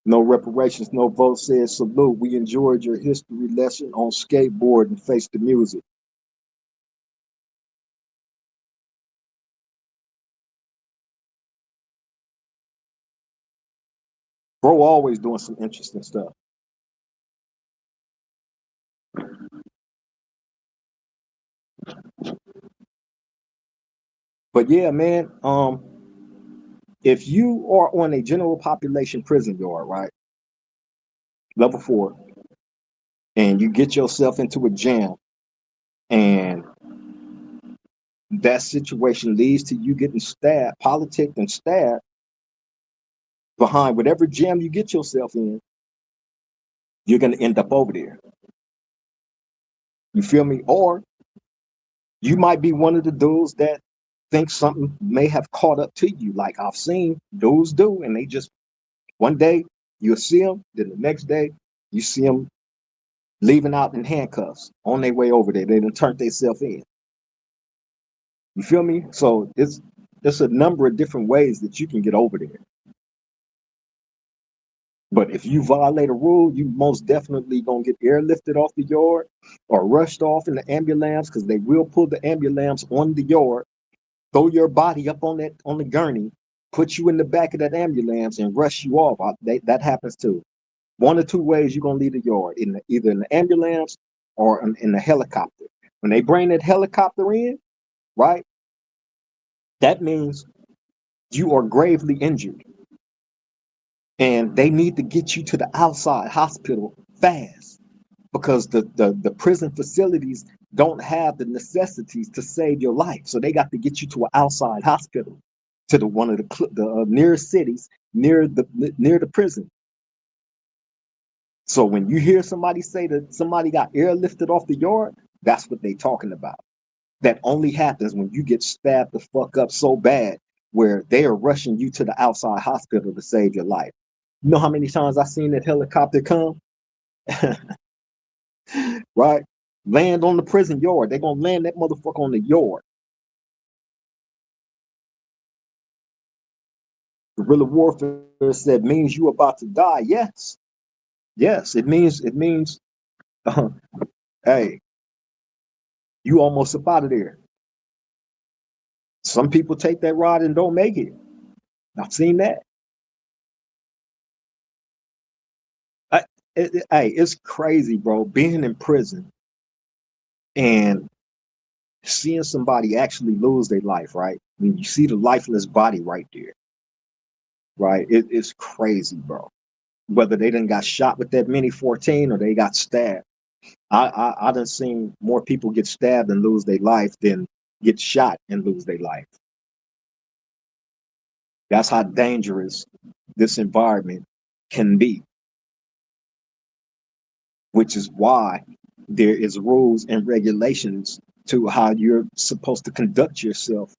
No reparations, no vote says salute. We enjoyed your history lesson on skateboard and face the music. Bro, always doing some interesting stuff. But yeah, man, if you are on a general population prison yard, right, level 4, and you get yourself into a jam, and that situation leads to you getting stabbed, politicked, and stabbed behind whatever jam you get yourself in, you're gonna end up over there. You feel me? Or you might be one of the dudes that think something may have caught up to you. Like I've seen dudes do, and they just one day you'll see them, then the next day you see them leaving out in handcuffs on their way over there. They done turned themselves in. You feel me? So there's a number of different ways that you can get over there. But if you violate a rule, you most definitely gonna get airlifted off the yard or rushed off in the ambulance because they will pull the ambulance on the yard, throw your body up on the gurney, put you in the back of that ambulance and rush you off. That happens too. One or two ways you're gonna leave the yard, either in the ambulance or in the helicopter. When they bring that helicopter in, right, that means you are gravely injured, and they need to get you to the outside hospital fast because the prison facilities don't have the necessities to save your life. So they got to get you to an outside hospital, to the one of the nearest cities near the prison. So when you hear somebody say that somebody got airlifted off the yard, that's what they talking about. That only happens when you get stabbed the fuck up so bad where they are rushing you to the outside hospital to save your life. You know how many times I seen that helicopter come? Right? Land on the prison yard. They're gonna land that motherfucker on the yard. Guerrilla warfare said means you about to die. Yes. Yes, it means uh, hey, you almost up out of there. Some people take that ride and don't make it. I've seen that. I, hey, it's crazy, bro. Being in prison and seeing somebody actually lose their life, right? When you see the lifeless body right there, right? It's crazy, bro. Whether they done got shot with that mini 14 or they got stabbed. I done seen more people get stabbed and lose their life than get shot and lose their life. That's how dangerous this environment can be, which is why there is rules and regulations to how you're supposed to conduct yourself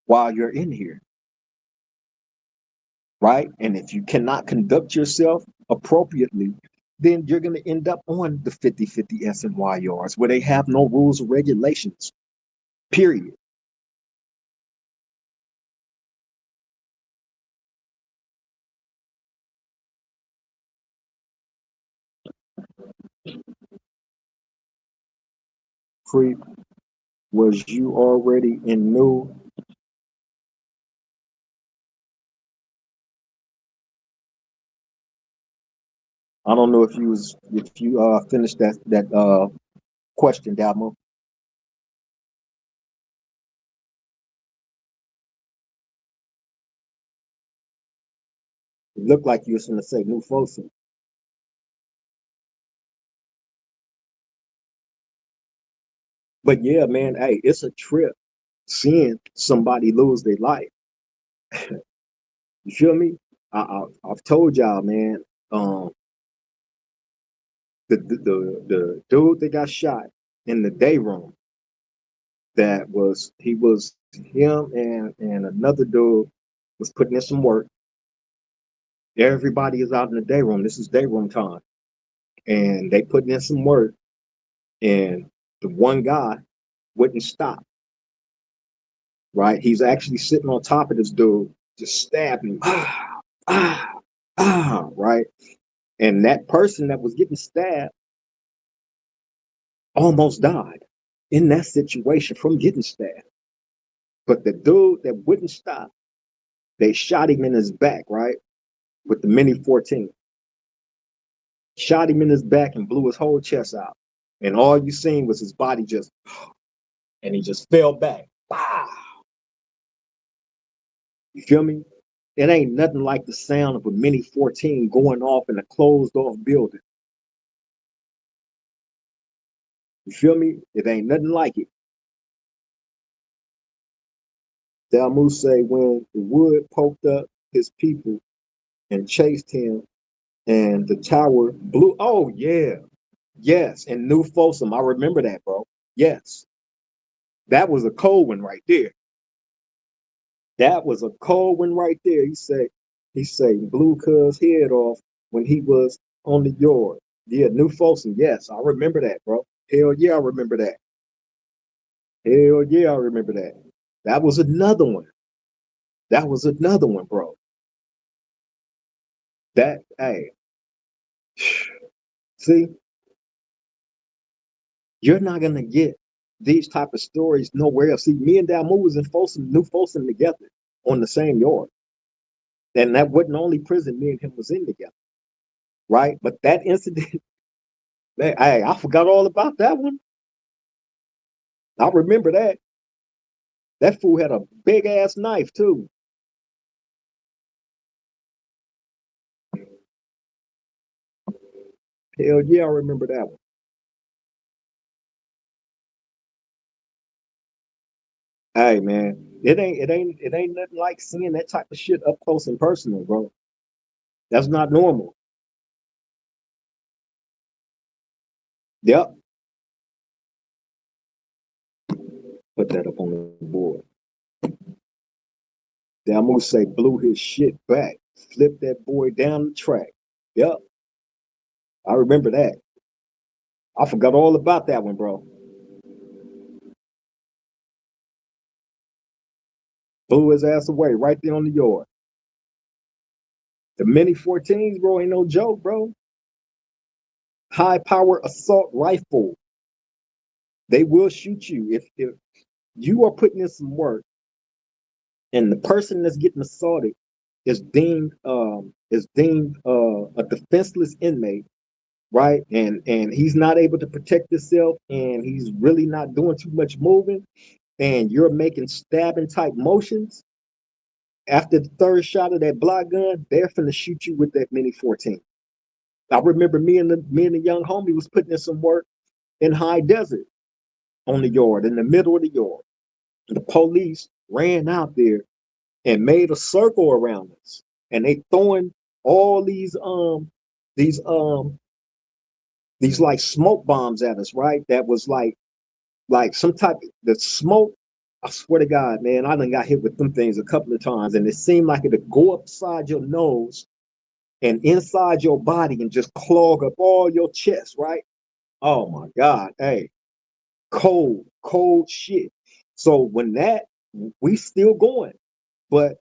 while you're in here, right? And if you cannot conduct yourself appropriately, then you're going to end up on the 50/50 SNY yards where they have no rules or regulations, period. Creep, was you already in new? I don't know if you finished that question, Damo. It looked like you was going to say new Fosun. But yeah, man, hey, it's a trip seeing somebody lose their life. You feel me? I've told y'all, man. Um, the dude that got shot in the day room, that was he was him and another dude was putting in some work. Everybody is out in the day room. This is day room time, and they putting in some work, and the one guy wouldn't stop. Right, he's actually sitting on top of this dude, just stabbing, ah, right, and that person that was getting stabbed almost died in that situation from getting stabbed. But the dude that wouldn't stop, they shot him in his back, right, with the Mini 14. Shot him in his back and blew his whole chest out. And all you seen was his body just, and he just fell back. Wow. You feel me? It ain't nothing like the sound of a Mini 14 going off in a closed off building. You feel me? It ain't nothing like it. Dalmu say when the wood poked up his people and chased him and the tower blew. Oh yeah. Yes. And New Folsom. I remember that, bro. Yes. That was a cold one right there. That was a cold one right there. He said blew cuz head off when he was on the yard. Yeah, New Folsom. Yes, I remember that, bro. Hell yeah, I remember that. Hell yeah, I remember that. That was another one. That was another one, bro. That hey, see, you're not gonna get these type of stories nowhere else. See, me and Dalmu was in Folsom, New Folsom together on the same yard. And that wasn't the only prison me and him was in together, right? But that incident, I forgot all about that one. I remember that. That fool had a big ass knife too. Hell yeah, I remember that one. Hey man, it ain't nothing like seeing that type of shit up close and personal, bro. That's not normal. Yep, put that up on the board. Damn Moose say blew his shit back, flipped that boy down the track. Yep, I remember that. I forgot all about that one, bro. Blew his ass away right there on the yard. The mini 14s, bro, ain't no joke, bro. High power assault rifle. They will shoot you if you are putting in some work and the person that's getting assaulted is deemed a defenseless inmate, right? And he's not able to protect himself, and he's really not doing too much moving, and you're making stabbing type motions. After the third shot of that block gun, they're finna shoot you with that mini 14. I remember me and the young homie was putting in some work in high desert on the yard, in the middle of the yard. The police ran out there and made a circle around us, and they throwing all these these like smoke bombs at us, right? That was like some type of the smoke. I swear to God, man, I done got hit with them things a couple of times, and it seemed like it would go upside your nose and inside your body and just clog up all your chest, right? Oh my God, hey, cold shit. So when that, we still going, but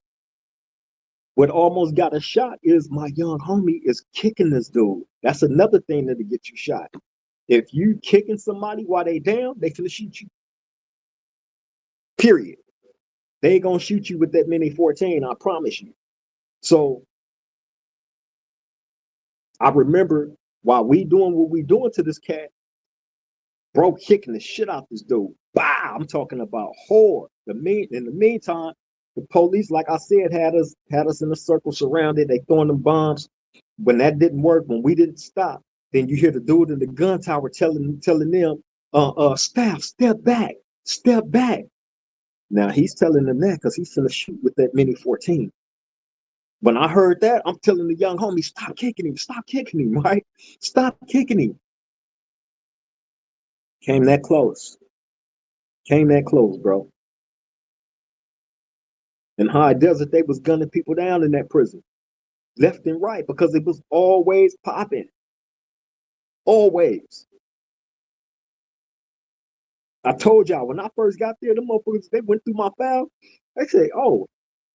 what almost got a shot is my young homie is kicking this dude. That's another thing that'll get you shot. If you kicking somebody while they down, they finna shoot you. Period. They ain't gonna shoot you with that mini 14, I promise you. So I remember while we doing what we doing to this cat, bro kicking the shit out this dude. Bah! I'm talking about hard. In the meantime, the police, like I said, had us in a circle surrounded. They throwing them bombs. When that didn't work, when we didn't stop, then you hear the dude in the gun tower telling them, staff, step back, step back. Now he's telling them that because he's gonna shoot with that mini 14. When I heard that, I'm telling the young homie, stop kicking him, right? Stop kicking him. Came that close. Came that close, bro. In high desert, they was gunning people down in that prison, left and right, because it was always popping. Always. I told y'all when I first got there, the motherfuckers they went through my file. They say, "Oh,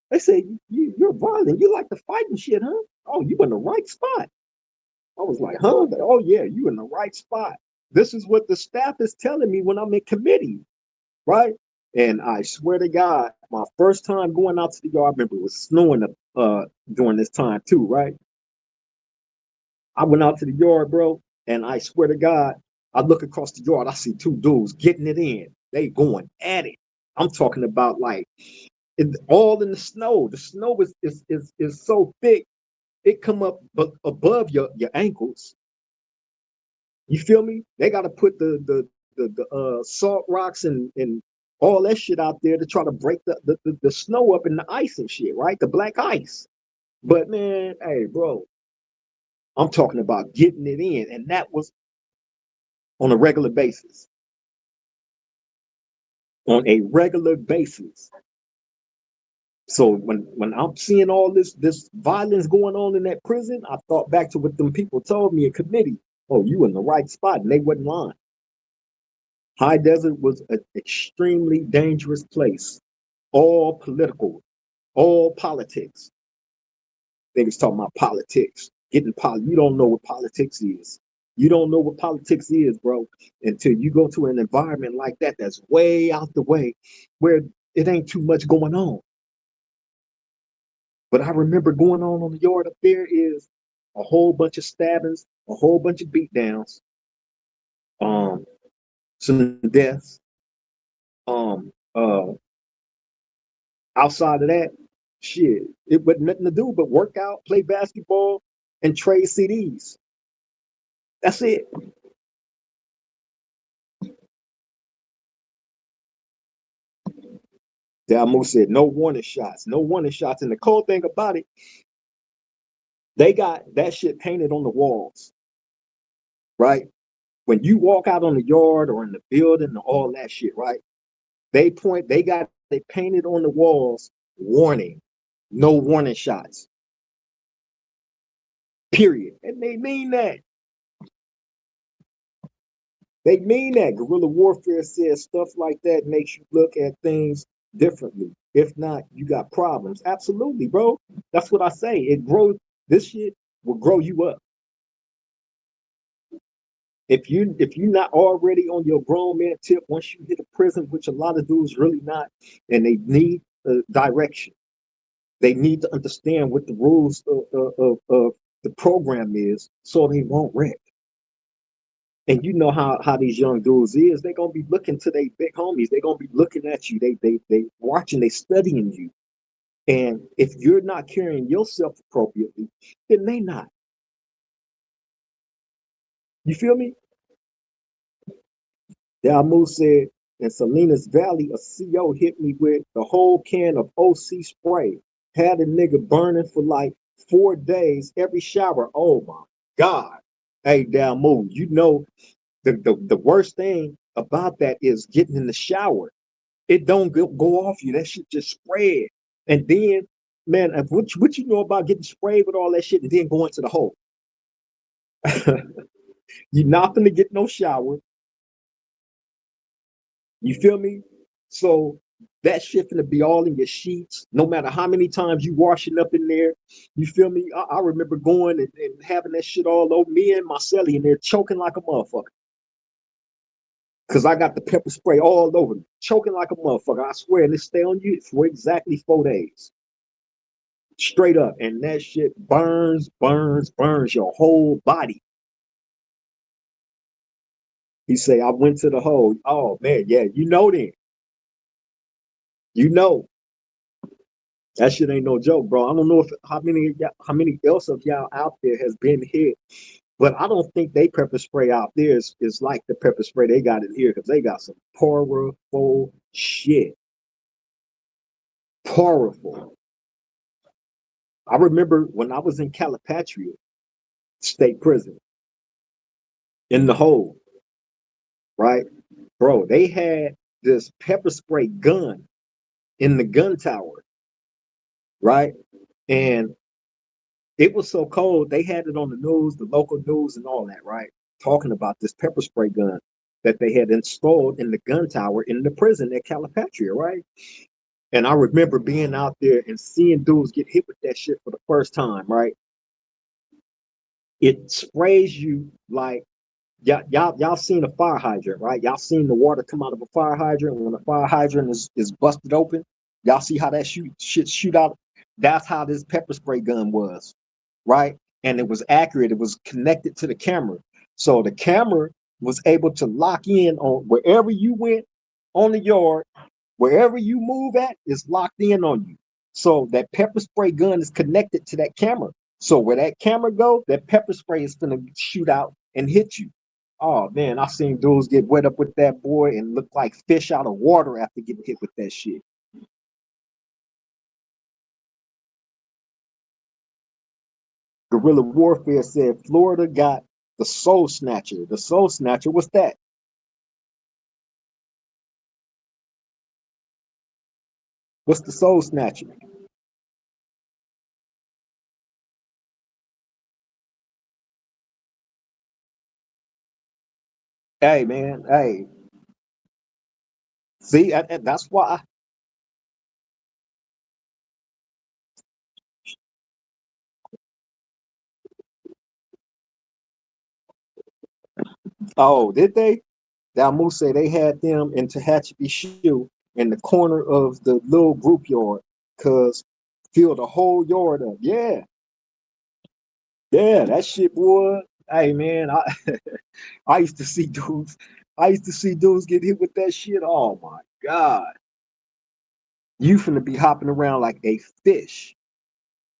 they say you're violent. You like to fight and shit, huh? Oh, you in the right spot." I was like, "Huh? Oh yeah, you in the right spot." This is what the staff is telling me when I'm in committee, right? And I swear to God, my first time going out to the yard, I remember it was snowing during this time too, right? I went out to the yard, bro, and I swear to God, I look across the yard, I see two dudes getting it in. They going at it. I'm talking about like all in the snow. The snow is so thick, it come up above your ankles. You feel me? They got to put the salt rocks and all that shit out there to try to break the snow up in the ice and shit, right? The black ice. But man, hey, bro, I'm talking about getting it in, and that was on a regular basis. On a regular basis. So when I'm seeing all this violence going on in that prison, I thought back to what them people told me in committee. Oh, you in the right spot, and they wasn't lying. High Desert was an extremely dangerous place, all political, all politics. They was talking about politics, You don't know what politics is. You don't know what politics is, bro, until you go to an environment like that that's way out the way, where it ain't too much going on. But I remember going on the yard up there is a whole bunch of stabbings, a whole bunch of beatdowns, um, some deaths. Um, uh, Outside of that, shit, it wasn't nothing to do but work out, play basketball, and trade CDs. That's it. Dalmo said no warning shots, no warning shots. And the cool thing about it, they got that shit painted on the walls, right? When you walk out on the yard or in the building and all that shit, right? They got they painted on the walls, warning, no warning shots. Period. And they mean that. They mean that. Guerrilla warfare says stuff like that makes you look at things differently. If not, you got problems. Absolutely, bro. That's what I say. It grows. This shit will grow you up. If you're not already on your grown man tip, once you hit a prison, which a lot of dudes really not, and they need direction. They need to understand what the rules of the program is, so they won't wreck. And you know how these young dudes is. They're gonna be looking to their big homies. They're gonna be looking at you. They watching. They studying you. And if you're not carrying yourself appropriately, then they not. You feel me? Dalmu said, in Salinas Valley, a CO hit me with the whole can of OC spray. Had a nigga burning for like 4 days every shower. Oh my God. Hey, Dalmu, you know the worst thing about that is getting in the shower. It don't go off you. That shit just spread. And then, man, what you know about getting sprayed with all that shit and then going to the hole? You're not gonna get no shower. You feel me? So that shit gonna be all in your sheets, no matter how many times you washing up in there. You feel me? I remember going and having that shit all over me and my celly in there choking like a motherfucker. Cause I got the pepper spray all over me, choking like a motherfucker. I swear, and it stay on you for exactly 4 days. Straight up. And that shit burns your whole body. He say, I went to the hole. Oh man, yeah, you know then. You know. That shit ain't no joke, bro. I don't know if how many else of y'all out there has been hit, but I don't think they pepper spray out there is like the pepper spray they got in here because they got some powerful shit. Powerful. I remember when I was in Calipatria State Prison in the hole, right? Bro, they had this pepper spray gun in the gun tower, right? And it was so cold, they had it on the news, the local news, and all that, right? Talking about this pepper spray gun that they had installed in the gun tower in the prison at Calipatria, right? And I remember being out there and seeing dudes get hit with that shit for the first time, right? It sprays you like y'all seen a fire hydrant, right? Y'all seen the water come out of a fire hydrant when a fire hydrant is busted open. Y'all see how that shit shoot out. That's how this pepper spray gun was, right? And it was accurate. It was connected to the camera, so the camera was able to lock in on wherever you went on the yard, wherever you move at is locked in on you. So that pepper spray gun is connected to that camera. So where that camera go, that pepper spray is gonna shoot out and hit you. Oh man, I've seen dudes get wet up with that boy and look like fish out of water after getting hit with that shit. Guerrilla Warfare said Florida got the Soul Snatcher. The Soul Snatcher, what's that? What's the Soul Snatcher? Hey man, hey, see, that's why. Oh, did they? Dalmu said they had them in Tehachapi Shoe in the corner of the little group yard because Fill the whole yard up. Yeah, yeah, that shit, boy. Hey man, I used to see dudes. I used to see dudes get hit with that shit. Oh my god, you finna be hopping around like a fish,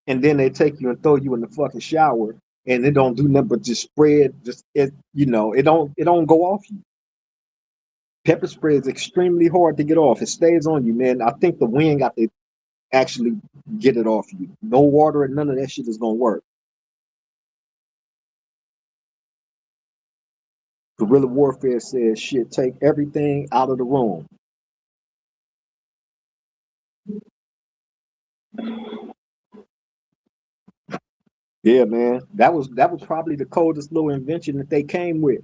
and then they take you and throw you in the fucking shower, and it don't do nothing but just spread. Just it, it don't go off you. Pepper spray is extremely hard to get off. It stays on you, man. I think the wind got to actually get it off you. No water and none of that shit is gonna work. Guerrilla warfare says shit, take everything out of the room. Yeah, man. That was probably the coldest little invention that they came with.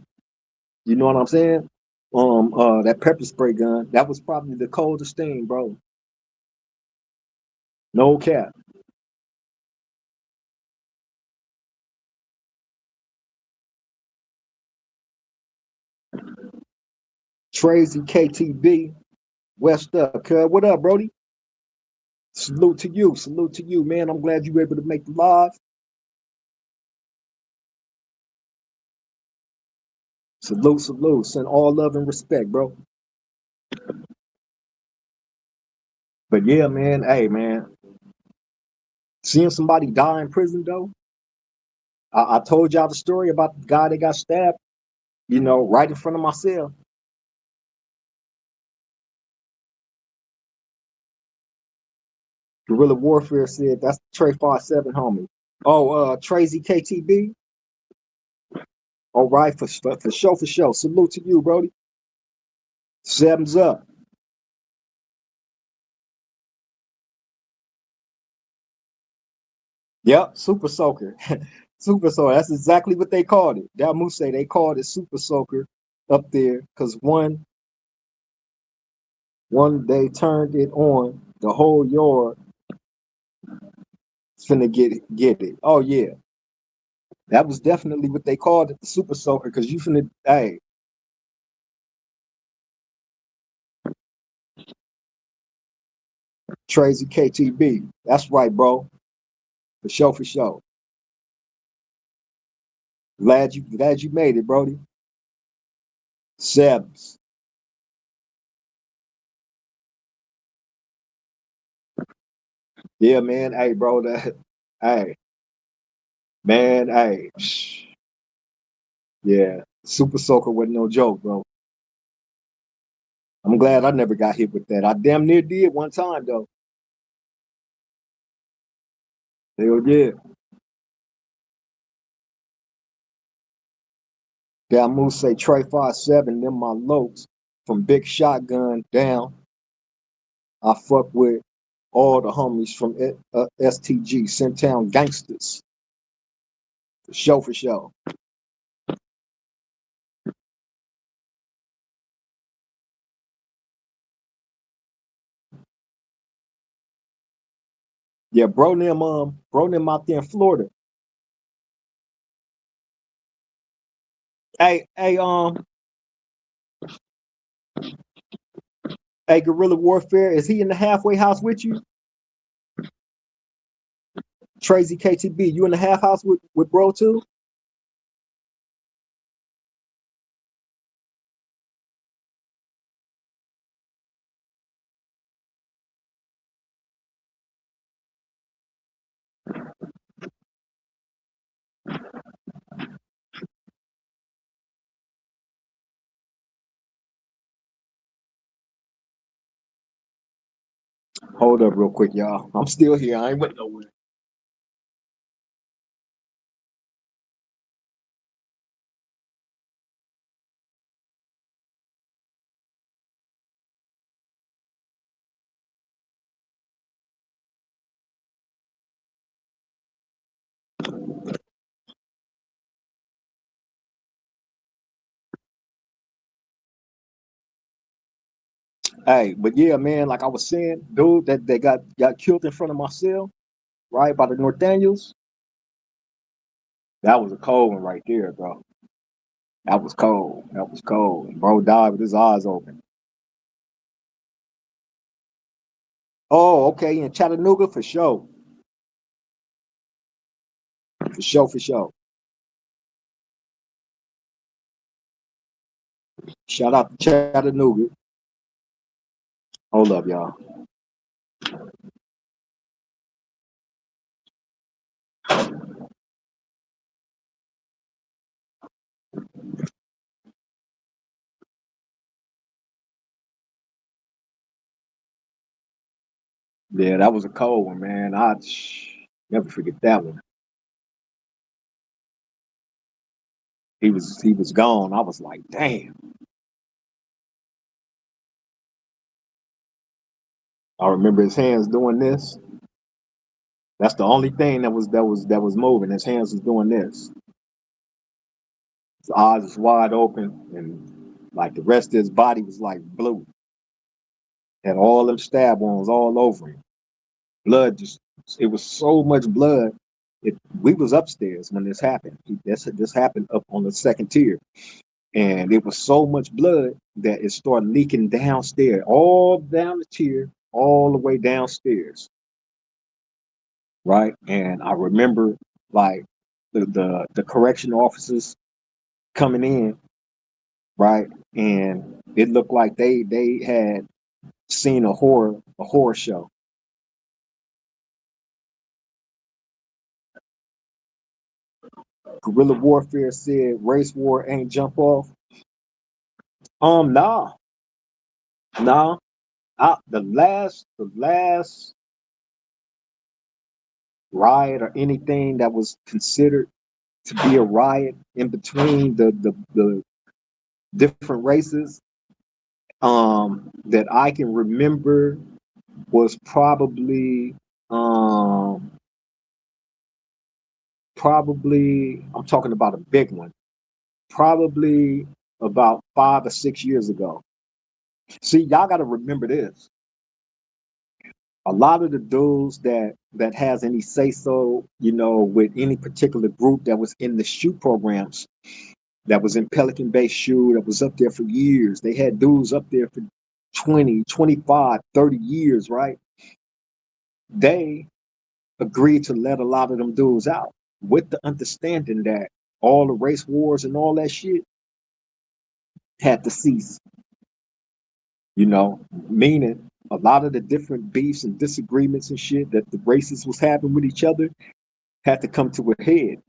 You know what I'm saying? That pepper spray gun, that was probably the coldest thing, bro. No cap. Tracy KTB, West up, cuz. What up, Brody? Salute to you. Salute to you, man. I'm glad you were able to make the live. Salute, salute. Send all love and respect, bro. But yeah, man. Hey, man. Seeing somebody die in prison, though. I told y'all the story about the guy that got stabbed, right in front of my cell. Guerrilla Warfare said that's Trey 57, homie. Oh, Tracy KTB. All right, for sure, for sure. Salute to you, Brody. Sevens up. Yep, Super Soaker. Super Soaker. That's exactly what they called it. Dalmu say they called it Super Soaker up there because one they turned it on, the whole yard finna get it. Oh yeah, that was definitely what they called it, the Super Soaker, because you finna, hey, Tracy KTB. That's right, bro. For sure, for sure. Glad you made it, Brody. Sebs. Yeah, man. Hey, bro. Hey, man. Hey. Yeah. Super Soaker wasn't no joke, bro. I'm glad I never got hit with that. I damn near did one time though. Hell yeah. Damn Moose say Trey 57, them my lokes from Big Shotgun down. I fuck with all the homies from STG, Centown Gangsters. For sure, for sure. Yeah, bro them out there in Florida. Hey, hey, Guerrilla Warfare, is he in the halfway house with you? Tracy KTB, you in the half house with bro too? Hold up real quick, y'all. I'm still here. I ain't went nowhere. Hey, but yeah, man, like I was saying, dude, that they got killed in front of my cell, right by the North Daniels. That was a cold one right there, bro. That was cold. That was cold. Bro died with his eyes open. Oh, okay, in Chattanooga for sure. For sure, for sure. Shout out to Chattanooga. Hold up, y'all. Yeah, that was a cold one, man. I never forget that one. He was gone. I was like, damn. I remember his hands doing this. That's the only thing that was moving. His hands was doing this. His eyes was wide open, and like the rest of his body was like blue. Had all them stab wounds all over him. Blood just it was so much blood. We was upstairs when this happened. This happened up on the second tier. And it was so much blood that it started leaking downstairs, all down the tier, all the way downstairs. Right. And I remember like the correction officers coming in, right? And it looked like they had seen a horror show. Guerrilla warfare said race war ain't jump off. Nah, nah. The last riot or anything that was considered to be a riot in between the different races that I can remember was probably I'm talking about a big one, probably about 5 or 6 years ago. See, y'all got to remember this. A lot of the dudes that has any say so, with any particular group that was in the shoot programs, that was in Pelican Bay Shoe, that was up there for years. They had dudes up there for 20, 25, 30 years, right? They agreed to let a lot of them dudes out with the understanding that all the race wars and all that shit had to cease, meaning a lot of the different beefs and disagreements and shit that the races was having with each other had to come to a head.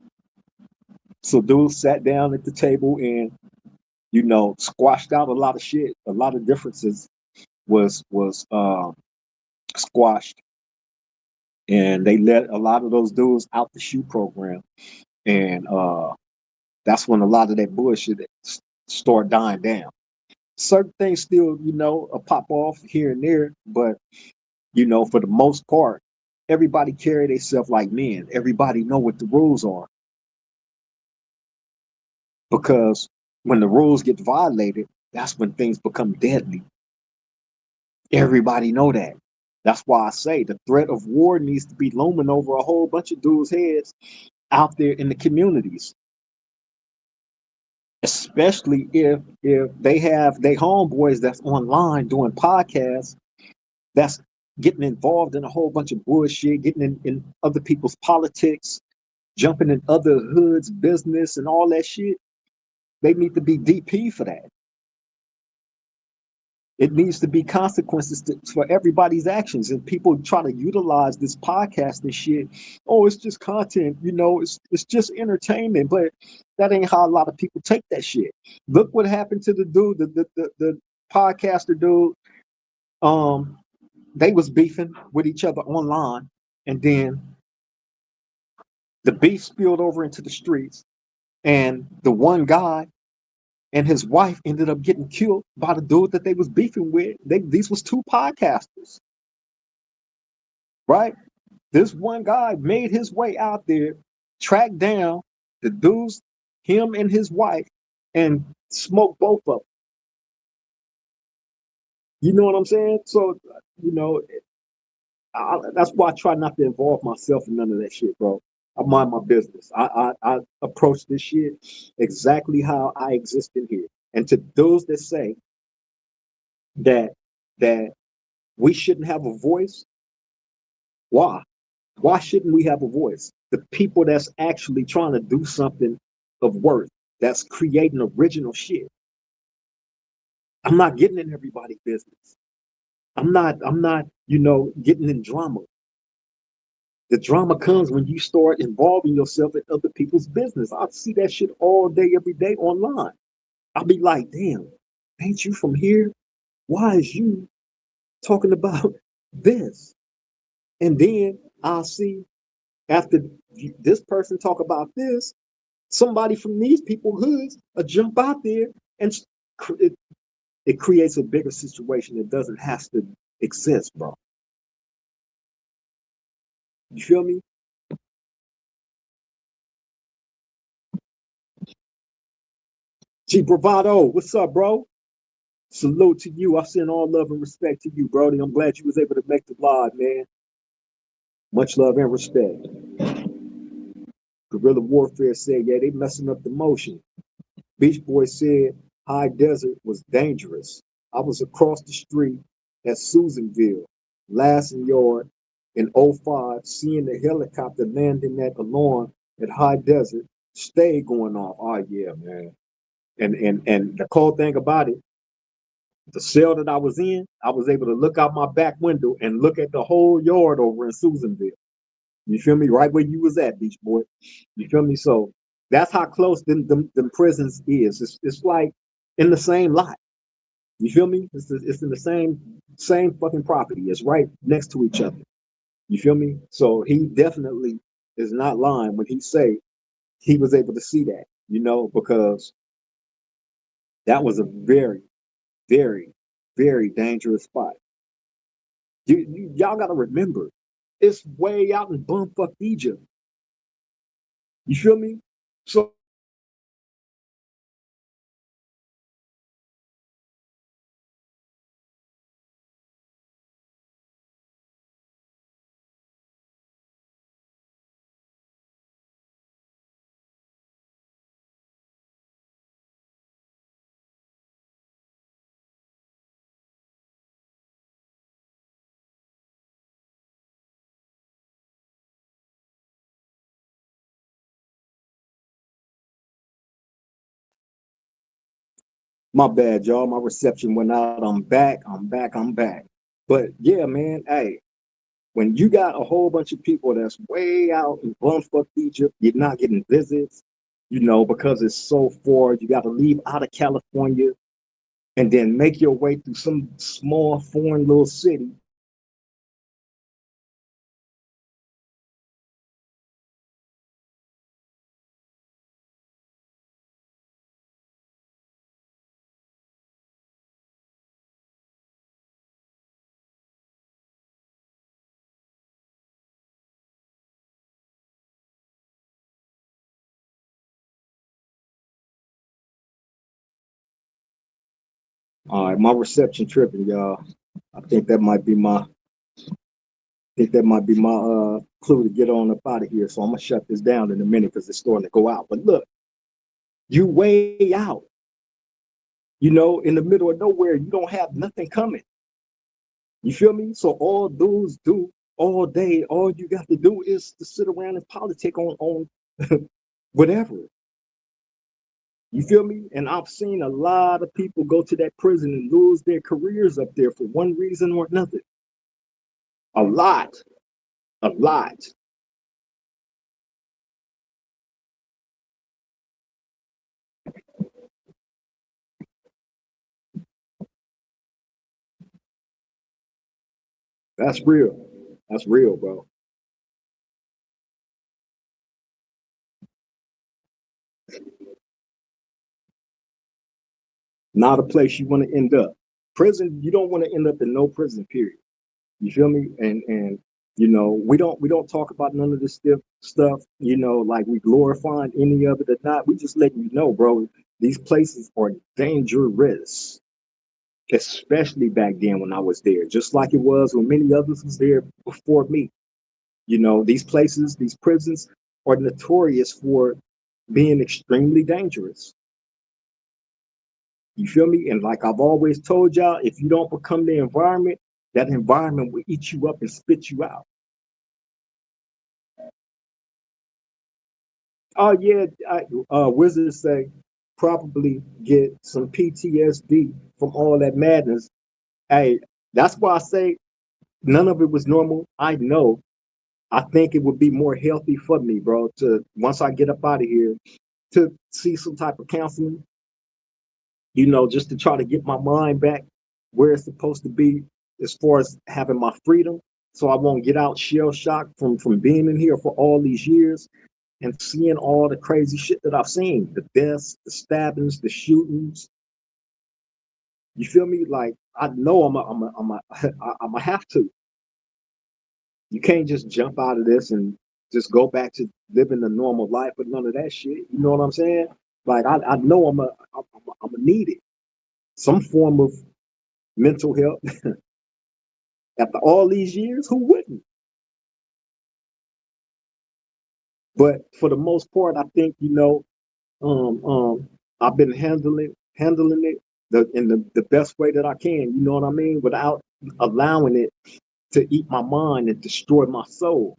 So dudes sat down at the table and, squashed out a lot of shit. A lot of differences was squashed, and they let a lot of those dudes out the shoe program, and that's when a lot of that bullshit start dying down. Certain things still, pop off here and there, but for the most part, everybody carry themselves like men. Everybody know what the rules are, because when the rules get violated, that's when things become deadly. Everybody know that. That's why I say the threat of war needs to be looming over a whole bunch of dudes' heads out there in the communities, especially if they have their homeboys that's online doing podcasts, that's getting involved in a whole bunch of bullshit, getting in other people's politics, jumping in other hoods' business and all that shit. They need to be DP for that. It needs to be consequences for everybody's actions. And people try to utilize this podcast and shit. Oh, it's just content, it's just entertainment. But that ain't how a lot of people take that shit. Look what happened to the dude, the podcaster dude. They was beefing with each other online, and then the beef spilled over into the streets, and the one guy and his wife ended up getting killed by the dude that they was beefing with. These was two podcasters, right? This one guy made his way out there, tracked down the dudes, him and his wife, and smoked both of them. You know what I'm saying? So, you know, that's why I try not to involve myself in none of that shit, bro. I mind my business. I approach this shit exactly how I exist in here. And to those that say that that we shouldn't have a voice, why? Why shouldn't we have a voice? the people that's actually trying to do something of worth, that's creating original shit. I'm not getting in everybody's business. I'm not, getting in drama. The drama comes when you start involving yourself in other people's business. I see that shit all day, every day online. I'll be like, damn, ain't you from here? Why is you talking about this? And then I'll see after this person talk about this, somebody from these people hoods will jump out there and it, it creates a bigger situation that doesn't have to exist, bro. You feel me? G Bravado, what's up, bro? Salute to you. I send all love and respect to you, Brody. I'm glad you was able to make the live, man. Much love and respect. Guerrilla Warfare said, yeah, they messing up the motion. Beach Boy said High Desert was dangerous. I was across the street at Susanville, Lassen Yard in '05, seeing the helicopter landing at alarm at High Desert, stay going off. Oh yeah, man. And the cool thing about it, the cell that I was in, I was able to look out my back window and look at the whole yard over in Susanville. You feel me? Right where you was at, Beach Boy. You feel me? So that's how close them prisons is. It's like in the same lot. You feel me? It's in the same fucking property. It's right next to each other. You feel me? So he definitely is not lying when he say he was able to see that. Because that was a very, very, very dangerous spot. Y'all got to remember, it's way out in bumfuck Egypt. You feel me? So my bad, y'all. My reception went out. I'm back. I'm back. I'm back. But yeah, man. Hey, when you got a whole bunch of people that's way out in bumfuck Egypt, you're not getting visits. Because it's so far. You got to leave out of California and then make your way through some small foreign little city. All right, my reception tripping, y'all. I think that might be my clue to get on up out of here. So I'm gonna shut this down in a minute because it's starting to go out. But look, you way out, in the middle of nowhere. You don't have nothing coming. You feel me? So all dudes do all day, all you got to do is to sit around and politic on whatever. You feel me? And I've seen a lot of people go to that prison and lose their careers up there for one reason or another. A lot, a lot. That's real. That's real, bro. Not a place you want to end up. Prison, you don't want to end up in no prison, period. You feel me? And we don't talk about none of this stuff, like we glorifying any of it or not. We just letting you know, bro, these places are dangerous, especially back then when I was there, just like it was when many others was there before me. These places, these prisons are notorious for being extremely dangerous. You feel me? And like I've always told y'all, if you don't become the environment, that environment will eat you up and spit you out. Oh yeah, wizards say probably get some PTSD from all that madness. Hey, that's why I say none of it was normal. I know. I think it would be more healthy for me, bro, to once I get up out of here to see some type of counseling, just to try to get my mind back where it's supposed to be as far as having my freedom. So I won't get out shell shocked from being in here for all these years and seeing all the crazy shit that I've seen, the deaths, the stabbings, the shootings. You feel me? Like I know I'm a have to. You can't just jump out of this and just go back to living a normal life with none of that shit. You know what I'm saying? Like I know I'm a need it. Some form of mental health after all these years. Who wouldn't? But for the most part, I think I've been handling it in the best way that I can. You know what I mean? Without allowing it to eat my mind and destroy my soul.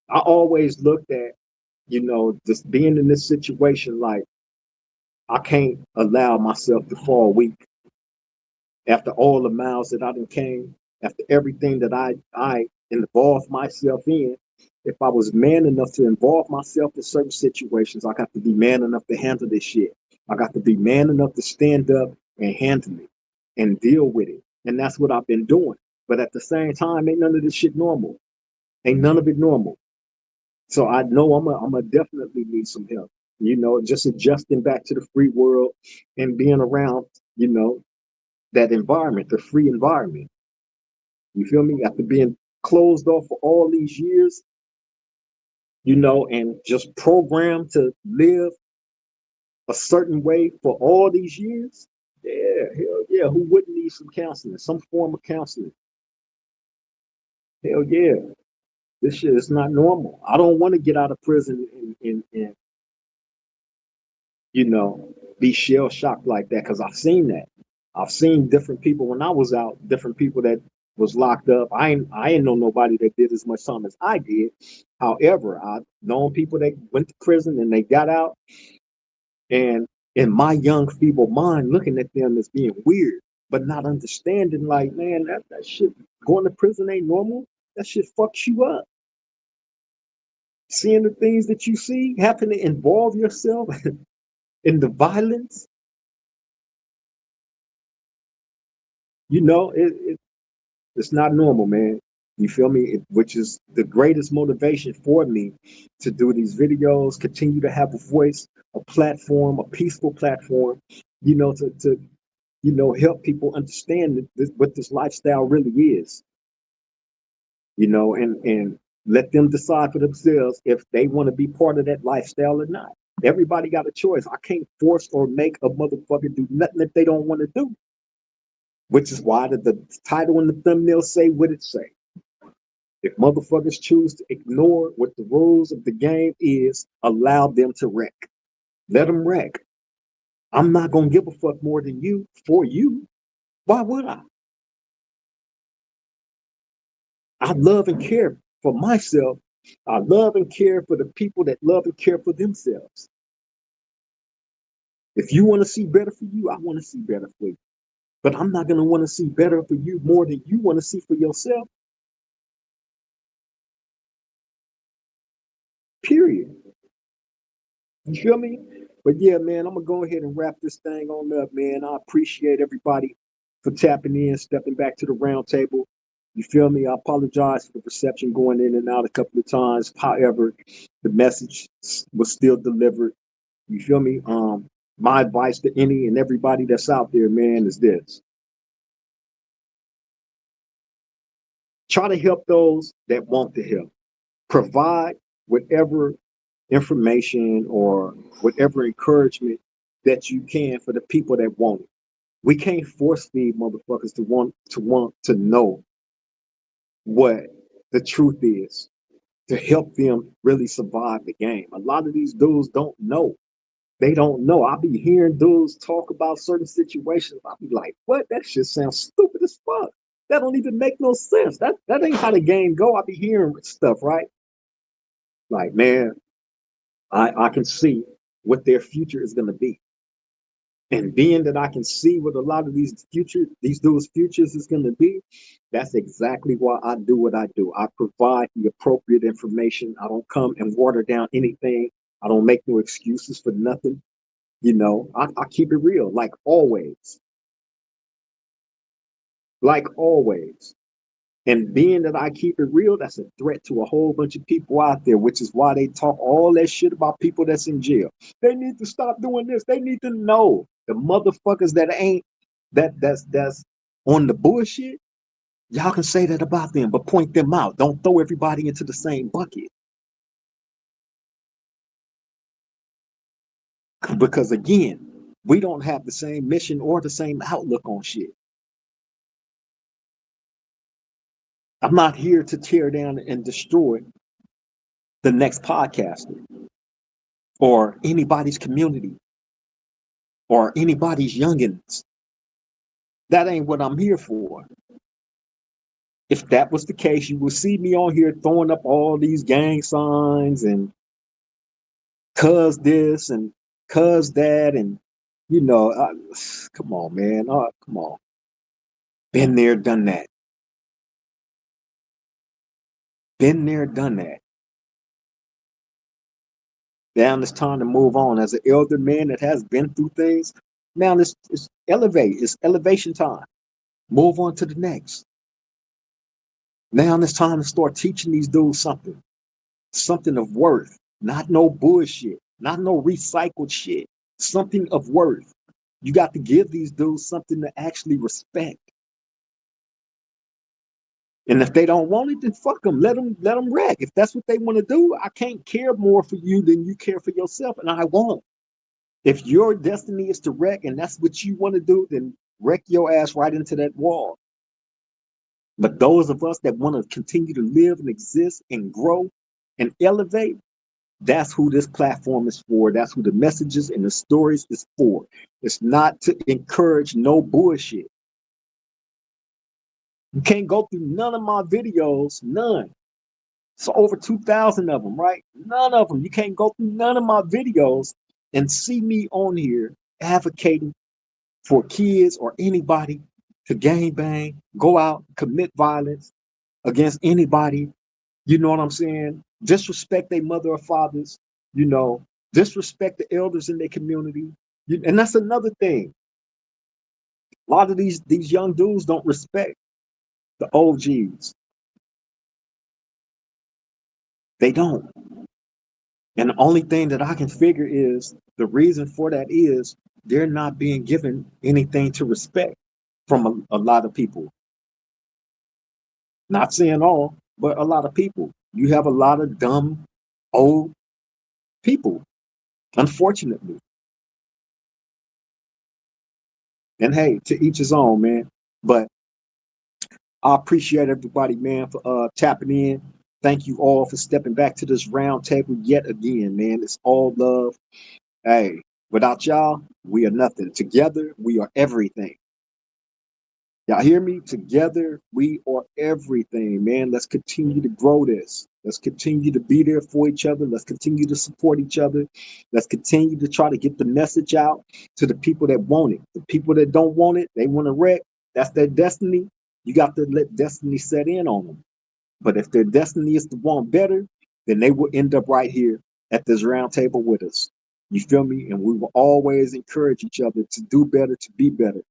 I always looked at, just being in this situation like I can't allow myself to fall weak after all the miles that I done came, after everything that I involved myself in. If I was man enough to involve myself in certain situations, I got to be man enough to handle this shit. I got to be man enough to stand up and handle it and deal with it. And that's what I've been doing. But at the same time, ain't none of this shit normal. Ain't none of it normal. So I know I'm a definitely need some help. Just adjusting back to the free world and being around, you know, that environment, the free environment. You feel me? After being closed off for all these years, and just programmed to live a certain way for all these years. Yeah, hell yeah. Who wouldn't need some counseling, some form of counseling? Hell yeah. This shit is not normal. I don't want to get out of prison and be shell shocked like that because I've seen that. I've seen different people when I was out, different people that was locked up. I ain't know nobody that did as much time as I did. However, I've known people that went to prison and they got out, and in my young feeble mind, looking at them as being weird, but not understanding, like, man, that shit going to prison ain't normal. That shit fucks you up. Seeing the things that you see, having to involve yourself in the violence, it's not normal, man. You feel me? Which is the greatest motivation for me to do these videos, continue to have a voice, a platform, a peaceful platform, to help people understand what this lifestyle really is, and let them decide for themselves if they want to be part of that lifestyle or not. Everybody got a choice. I can't force or make a motherfucker do nothing that they don't want to do, which is why the title and the thumbnail say what it say. If motherfuckers choose to ignore what the rules of the game is, allow them to wreck. Let them wreck. I'm not gonna give a fuck more than you for you. Why would I? I love and care for myself. I love and care for the people that love and care for themselves. If you want to see better for you, I want to see better for you. But I'm not gonna want to see better for you more than you want to see for yourself. Period. You feel me? But yeah, man, I'm gonna go ahead and wrap this thing on up, man. I appreciate everybody for tapping in, stepping back to the round table. You feel me? I apologize for the reception going in and out a couple of times. However, the message was still delivered. You feel me? My advice to any and everybody that's out there, man, is this. Try to help those that want to help. Provide whatever information or whatever encouragement that you can for the people that want it. We can't force feed motherfuckers to know what the truth is to help them really survive the game. A lot of these dudes don't know. They don't know. I be hearing dudes talk about certain situations. I be like, what? That shit sounds stupid as fuck. That don't even make no sense. That ain't how the game go. I be hearing stuff, right? Like, man, I can see what their future is going to be. And being that I can see what a lot of these dudes' futures is going to be, that's exactly why I do what I do. I provide the appropriate information. I don't come and water down anything. I don't make no excuses for nothing. I keep it real, like always. And being that I keep it real, that's a threat to a whole bunch of people out there, which is why they talk all that shit about people that's in jail. They need to stop doing this. They need to know the motherfuckers that ain't that's on the bullshit. Y'all can say that about them, but point them out. Don't throw everybody into the same bucket. Because again, we don't have the same mission or the same outlook on shit. I'm not here to tear down and destroy the next podcaster or anybody's community or anybody's youngins. That ain't what I'm here for. If that was the case, you will see me on here throwing up all these gang signs and cuz this and cuz that. And, come on, man. Come on. Been there, done that. Been there, done that. Now it's time to move on. As an elder man that has been through things, now it's elevate. It's elevation time. Move on to the next. Now it's time to start teaching these dudes something of worth, not no bullshit, not no recycled shit, something of worth. You got to give these dudes something to actually respect. And if they don't want it, then fuck them. Let them wreck. If that's what they want to do, I can't care more for you than you care for yourself, and I won't. If your destiny is to wreck and that's what you want to do, then wreck your ass right into that wall. But those of us that want to continue to live and exist and grow and elevate, that's who this platform is for. That's who the messages and the stories is for. It's not to encourage no bullshit. You can't go through none of my videos, none. So over 2,000 of them, right? None of them. You can't go through none of my videos and see me on here advocating for kids or anybody to gang bang, go out, commit violence against anybody. You know what I'm saying? Disrespect their mother or fathers, you know, disrespect the elders in their community. And that's another thing. A lot of these young dudes don't respect the OGs. They don't. And the only thing that I can figure is the reason for that is they're not being given anything to respect from a lot of people. Not saying all, but a lot of people. You have a lot of dumb, old people, unfortunately. And hey, to each his own, man. But I appreciate everybody, man, for tapping in. Thank you all for stepping back to this round table yet again, man. It's all love. Hey, without y'all, we are nothing. Together, we are everything. Y'all hear me? Together, we are everything, man. Let's continue to grow this. Let's continue to be there for each other. Let's continue to support each other. Let's continue to try to get the message out to the people that want it. The people that don't want it, they want to wreck. That's their destiny. You got to let destiny set in on them. But if their destiny is to want better, then they will end up right here at this round table with us. You feel me? And we will always encourage each other to do better, to be better,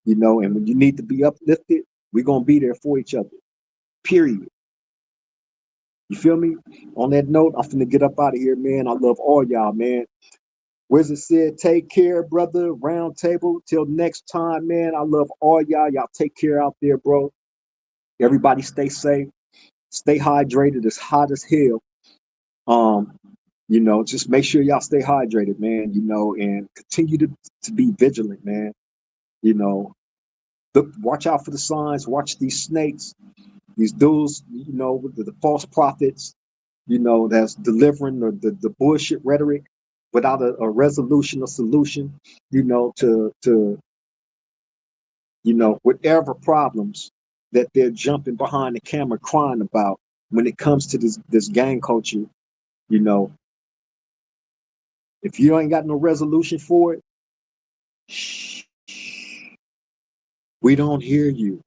and when you need to be uplifted, we're going to be there for each other, period. You feel me? On that note, I'm finna get up out of here, man. I love all y'all, man. Wizard said, take care, brother. Round table. Till next time, man. I love all y'all. Y'all take care out there, bro. Everybody stay safe. Stay hydrated. It's hot as hell. Just make sure y'all stay hydrated, man, and continue to be vigilant, man. Watch out for the signs, watch these snakes, these dudes, with the false prophets, that's delivering the bullshit rhetoric without a resolution or solution, to whatever problems that they're jumping behind the camera crying about when it comes to this gang culture You know, if you ain't got no resolution for it, shh, we don't hear you.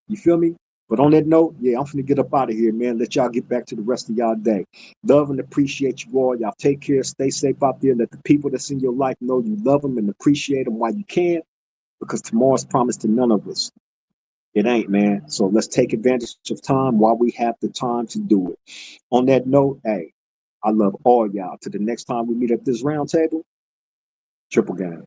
You feel me? But on that note, yeah, I'm finna get up out of here, man. Let y'all get back to the rest of y'all day. Love and appreciate you all. Y'all take care. Stay safe out there. Let the people that's in your life know you love them and appreciate them while you can, because tomorrow's promised to none of us. It ain't, man. So let's take advantage of time while we have the time to do it. On that note, hey, I love all y'all. To the next time we meet at this round table, triple game.